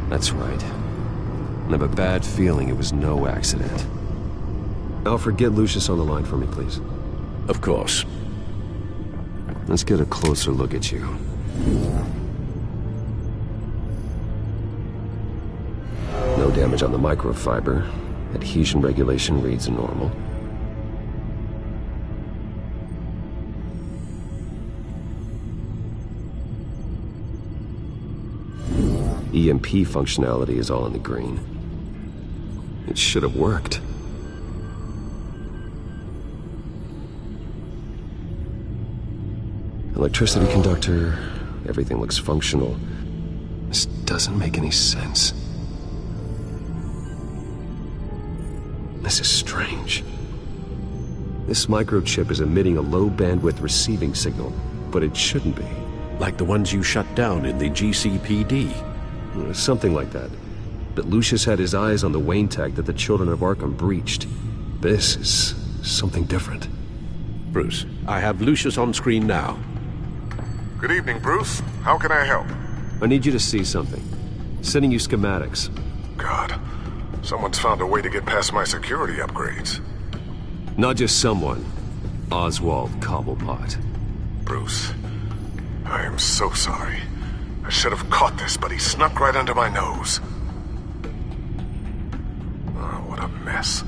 That's right. I have a bad feeling it was no accident. Alfred, get Lucius on the line for me, please. Of course. Let's get a closer look at you. No damage on the microfiber. Adhesion regulation reads normal. EMP functionality is all in the green. It should have worked. Electricity conductor, everything looks functional. This doesn't make any sense. This is strange. This microchip is emitting a low bandwidth receiving signal, but it shouldn't be. Like the ones you shut down in the GCPD. Something like that. But Lucius had his eyes on the Wayne tag that the Children of Arkham breached. This is something different. Bruce, I have Lucius on screen now. Good evening, Bruce. How can I help? I need you to see something. Sending you schematics. God, someone's found a way to get past my security upgrades. Not just someone. Oswald Cobblepot. Bruce, I am so sorry. I should have caught this, but he snuck right under my nose. Oh, what a mess.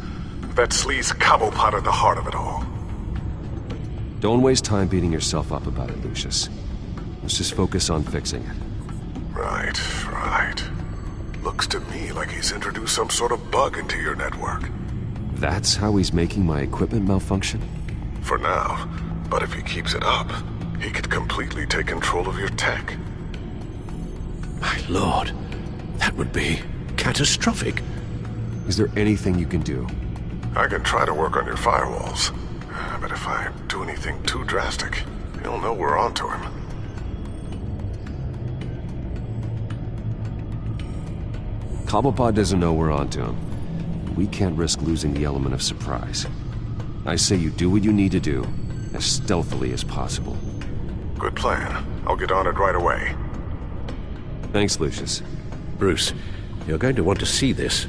That sleaze Cobblepot at the heart of it all. Don't waste time beating yourself up about it, Lucius. Let's just focus on fixing it. Right. Looks to me like he's introduced some sort of bug into your network. That's how he's making my equipment malfunction? For now. But if he keeps it up, he could completely take control of your tech. My lord, that would be catastrophic. Is there anything you can do? I can try to work on your firewalls. But if I do anything too drastic, he'll know we're onto him. Cobblepot doesn't know we're onto him. We can't risk losing the element of surprise. I say you do what you need to do, as stealthily as possible. Good plan. I'll get on it right away. Thanks, Lucius. Bruce, you're going to want to see this.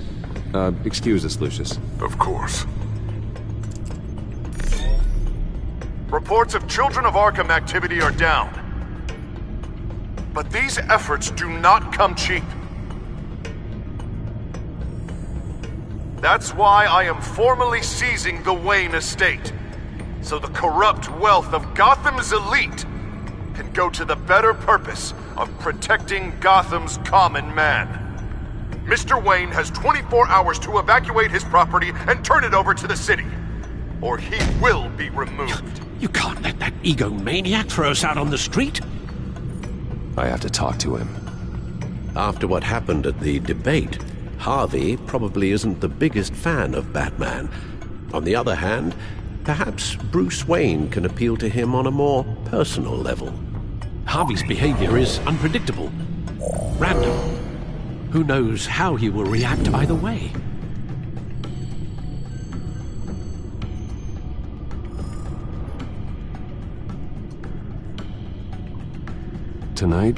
Excuse us, Lucius. Of course. Reports of Children of Arkham activity are down. But these efforts do not come cheap. That's why I am formally seizing the Wayne estate, so the corrupt wealth of Gotham's elite can go to the better purpose of protecting Gotham's common man. Mr. Wayne has 24 hours to evacuate his property and turn it over to the city, or he will be removed. You can't let that egomaniac throw us out on the street. I have to talk to him. After what happened at the debate, Harvey probably isn't the biggest fan of Batman. On the other hand, perhaps Bruce Wayne can appeal to him on a more personal level. Harvey's behavior is unpredictable, random. Who knows how he will react either way? Tonight,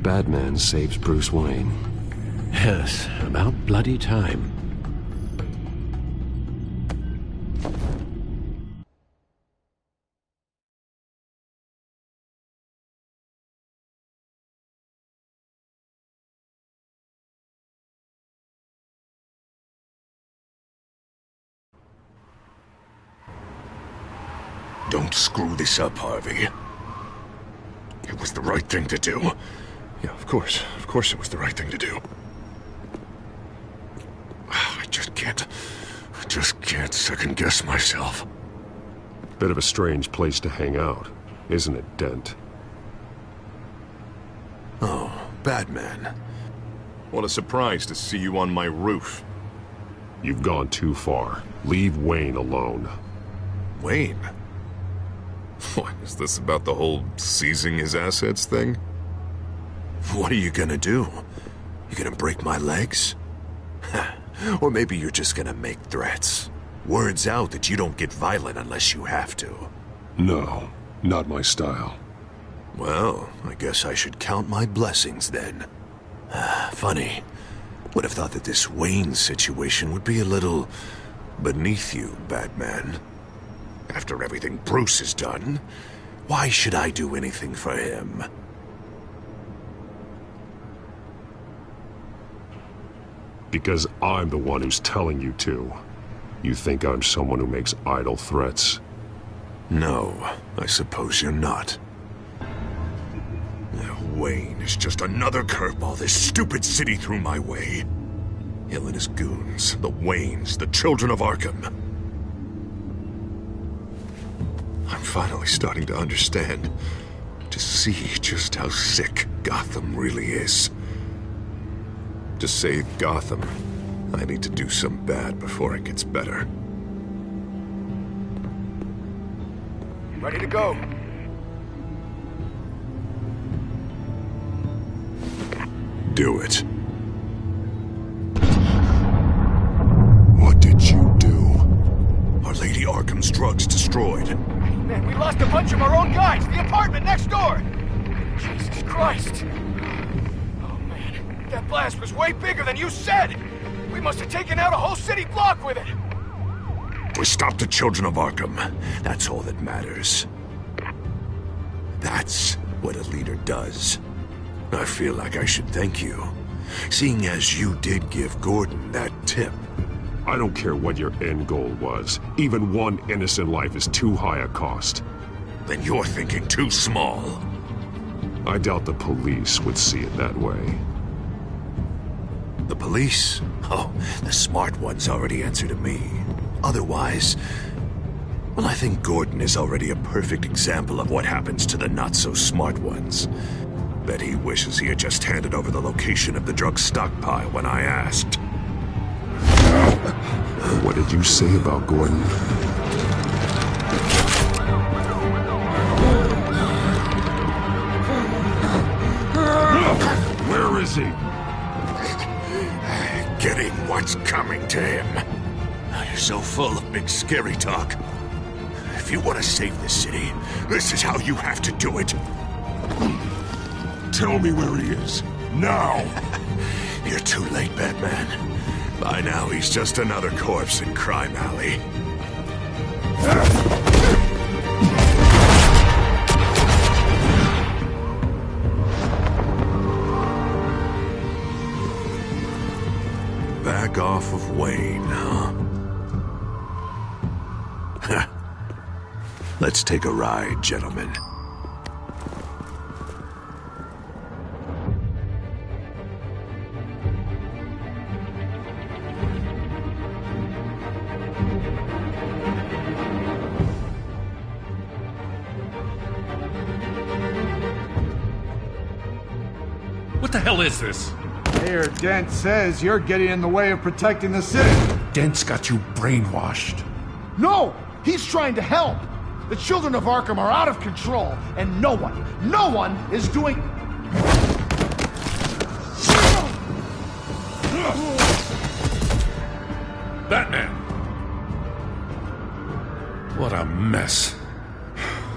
Batman saves Bruce Wayne. Yes, about bloody time. Don't screw this up, Harvey. It was the right thing to do. Yeah, of course. Of course it was the right thing to do. I just can't second-guess myself. Bit of a strange place to hang out, isn't it, Dent? Oh, Batman. What a surprise to see you on my roof. You've gone too far. Leave Wayne alone. Wayne? What, is this about the whole seizing his assets thing? What are you gonna do? You gonna break my legs? Or maybe you're just gonna make threats. Words out that you don't get violent unless you have to. No, not my style. Well, I guess I should count my blessings then. Funny. Would have thought that this Wayne situation would be a little beneath you, Batman. After everything Bruce has done, why should I do anything for him? Because I'm the one who's telling you to. You think I'm someone who makes idle threats? No, I suppose you're not. Wayne is just another curveball this stupid city threw my way. Hill and his goons, the Waynes, the Children of Arkham. I'm finally starting to understand, to see just how sick Gotham really is. To save Gotham, I need to do some bad before it gets better. Ready to go. Do it. What did you do? Our Lady Arkham's drugs destroyed. Man, we lost a bunch of our own guys. The apartment next door. Jesus Christ. Oh, man. That blast was way bigger than you said. We must have taken out a whole city block with it. We stopped the Children of Arkham. That's all that matters. That's what a leader does. I feel like I should thank you, seeing as you did give Gordon that tip. I don't care what your end goal was. Even one innocent life is too high a cost. Then you're thinking too small. I doubt the police would see it that way. The police? Oh, the smart ones already answer to me. Otherwise, well, I think Gordon is already a perfect example of what happens to the not-so-smart ones. Bet he wishes he had just handed over the location of the drug stockpile when I asked. What did you say about Gordon? Where is he? Getting what's coming to him. You're so full of big scary talk. If you want to save this city, this is how you have to do it. Tell me where he is. Now! You're too late, Batman. By now, he's just another corpse in Crime Alley. Back off of Wayne, huh? Let's take a ride, gentlemen. What the hell is this? Mayor Dent says you're getting in the way of protecting the city. Dent's got you brainwashed. No! He's trying to help! The children of Arkham are out of control, and no one is doing... Batman! What a mess.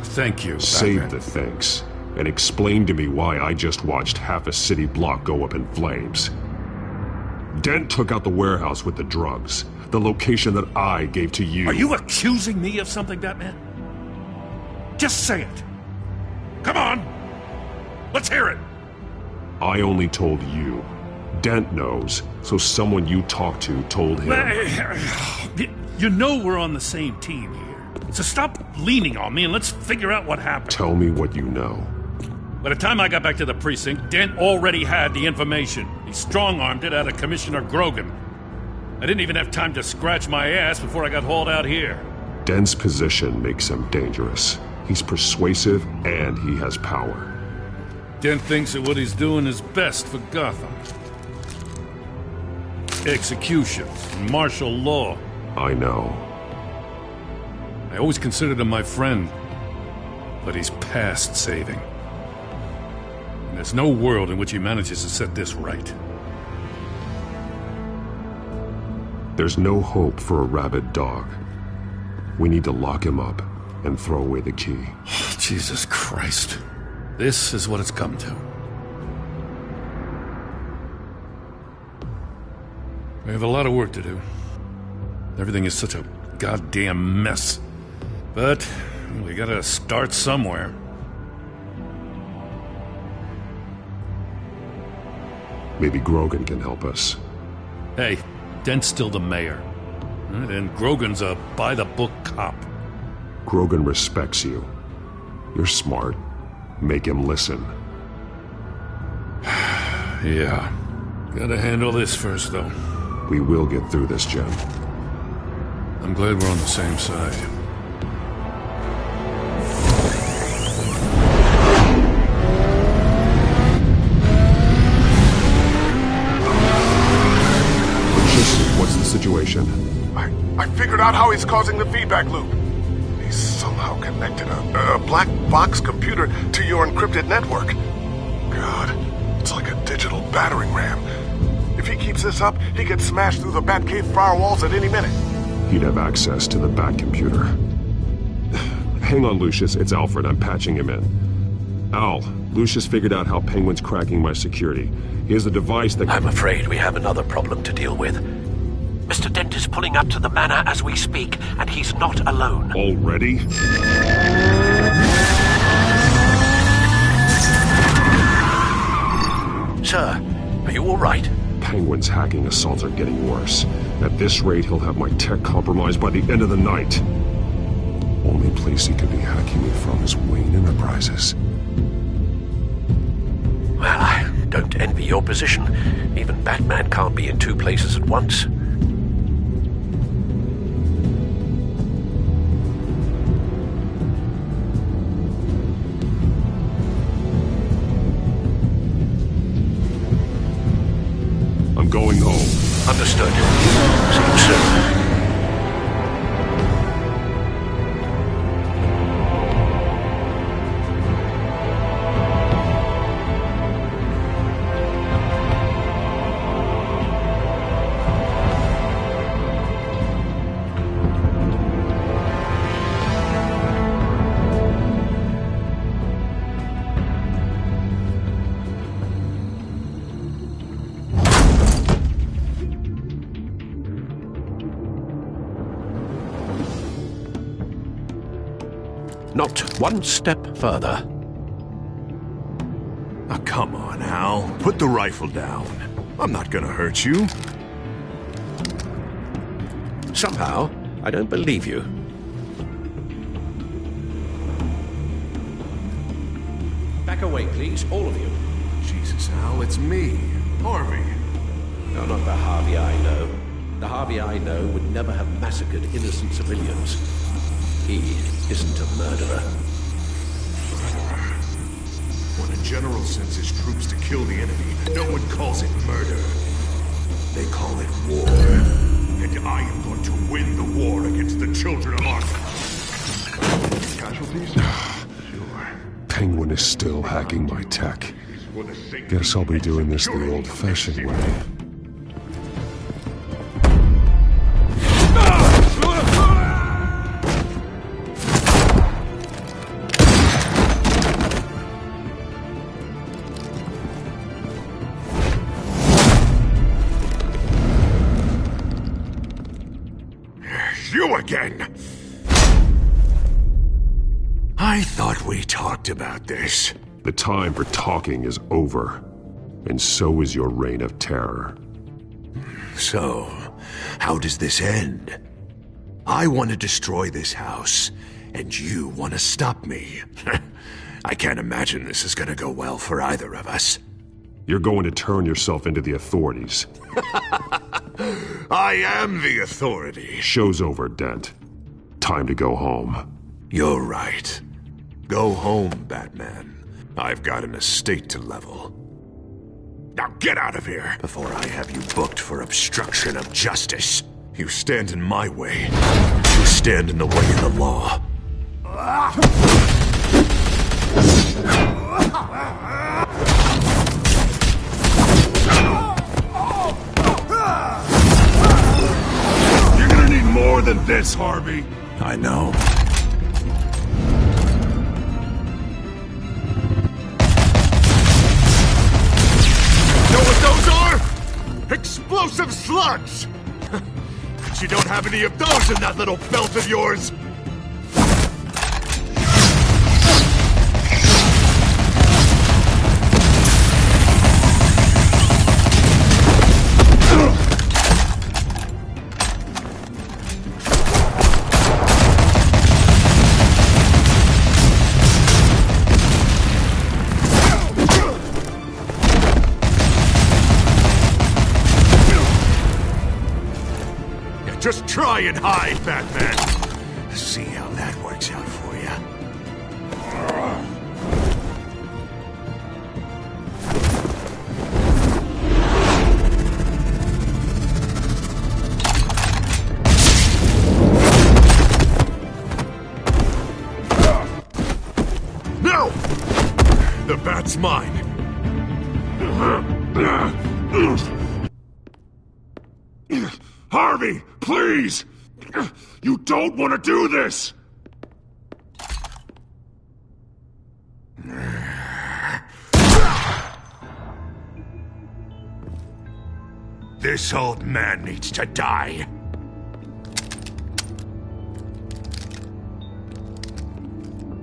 Thank you, Batman. Save the thanks, and explain to me why I just watched half a city block go up in flames. Dent took out the warehouse with the drugs, the location that I gave to you. Are you accusing me of something, Batman? Just say it. Come on! Let's hear it! I only told you. Dent knows, so someone you talked to told him. You know we're on the same team here. So stop leaning on me and let's figure out what happened. Tell me what you know. By the time I got back to the precinct, Dent already had the information. He strong-armed it out of Commissioner Grogan. I didn't even have time to scratch my ass before I got hauled out here. Dent's position makes him dangerous. He's persuasive and he has power. Dent thinks that what he's doing is best for Gotham. Executions and martial law. I know. I always considered him my friend, but he's past saving. And there's no world in which he manages to set this right. There's no hope for a rabid dog. We need to lock him up and throw away the key. Jesus Christ. This is what it's come to. We have a lot of work to do. Everything is such a goddamn mess. But we gotta start somewhere. Maybe Grogan can help us. Hey, Dent's still the mayor. And Grogan's a by-the-book cop. Grogan respects you. You're smart. Make him listen. Yeah. Gotta handle this first, though. We will get through this, Jim. I'm glad we're on the same side. What's the situation? I figured out how he's causing the feedback loop. He's somehow connected a black box computer to your encrypted network. God, it's like a digital battering ram. If he keeps this up, he could smash through the Batcave firewalls at any minute. He'd have access to the Bat computer. Hang on, Lucius. It's Alfred. I'm patching him in. Al, Lucius figured out how Penguin's cracking my security. He has a device that... I'm afraid we have another problem to deal with. Mr. Dent is pulling up to the manor as we speak, and he's not alone. Already? Sir, are you all right? Penguin's hacking assaults are getting worse. At this rate, he'll have my tech compromised by the end of the night. Only place he could be hacking me from is Wayne Enterprises. Well, I don't envy your position. Even Batman can't be in two places at once. I'm going home. Understood. See you soon. Not one step further. Oh, come on, Al. Put the rifle down. I'm not gonna hurt you. Somehow, I don't believe you. Back away, please, all of you. Jesus, Al, it's me, Harvey. No, not the Harvey I know. The Harvey I know would never have massacred innocent civilians. He isn't a murderer. When a general sends his troops to kill the enemy, no one calls it murder. They call it war. And I am going to win the war against the children of Arthur. Casualties? Sure. Penguin is still hacking my tech. Guess I'll be doing this the old-fashioned way. You again! I thought we talked about this. The time for talking is over, and so is your reign of terror. So, how does this end? I want to destroy this house, and you want to stop me. I can't imagine this is going to go well for either of us. You're going to turn yourself into the authorities. I am the authority. Show's over, Dent. Time to go home. You're right. Go home, Batman. I've got an estate to level. Now get out of here before I have you booked for obstruction of justice. You stand in my way. You stand in the way of the law. You're gonna need more than this, Harvey. I know. Know what those are? Explosive slugs! But you don't have any of those in that little belt of yours! Just try and hide, Batman. See how that works out for you. No! The bat's mine. Harvey, please! You don't want to do this! This old man needs to die.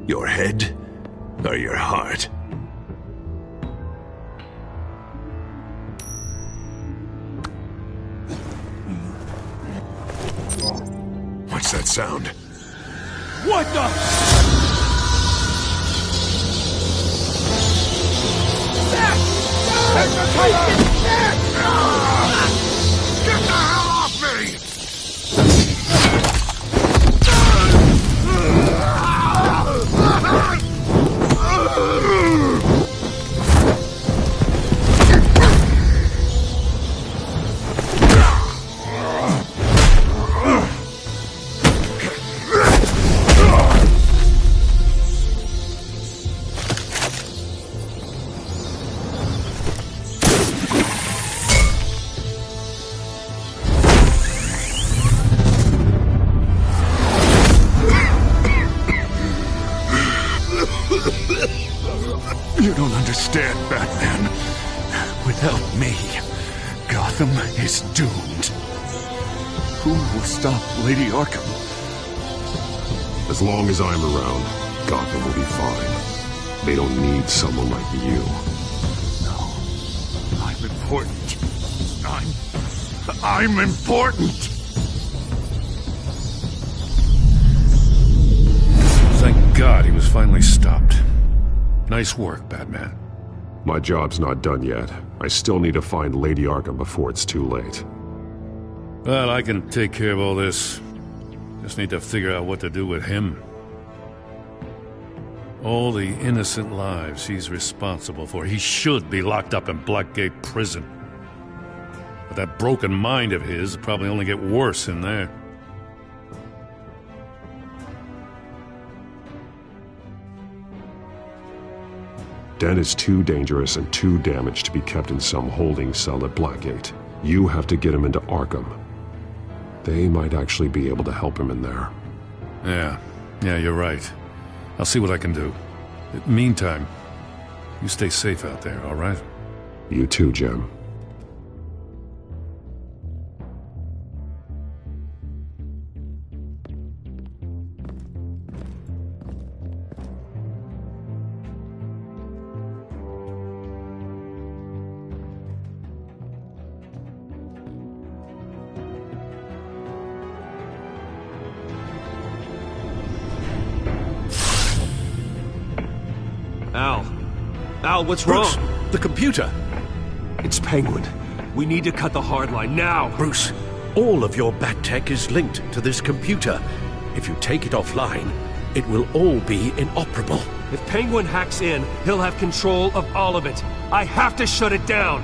Your head or your heart? What's that sound? What the? Get the hell off me! You don't understand, Batman. Without me, Gotham is doomed. Who will stop Lady Arkham? As long as I'm around, Gotham will be fine. They don't need someone like you. No. I'm important. I'm important! Thank God he was finally stopped. Nice work, Batman. My job's not done yet. I still need to find Lady Arkham before it's too late. Well, I can take care of all this. Just need to figure out what to do with him. All the innocent lives he's responsible for. He should be locked up in Blackgate Prison. But that broken mind of his will probably only get worse in there. Den is too dangerous and too damaged to be kept in some holding cell at Blackgate. You have to get him into Arkham. They might actually be able to help him in there. Yeah, you're right. I'll see what I can do. Meantime, you stay safe out there, all right? You too, Jim. Al, what's Bruce, wrong? the computer. It's Penguin. We need to cut the hard line now. Bruce, all of your bat tech is linked to this computer. If you take it offline, it will all be inoperable. If Penguin hacks in, he'll have control of all of it. I have to shut it down.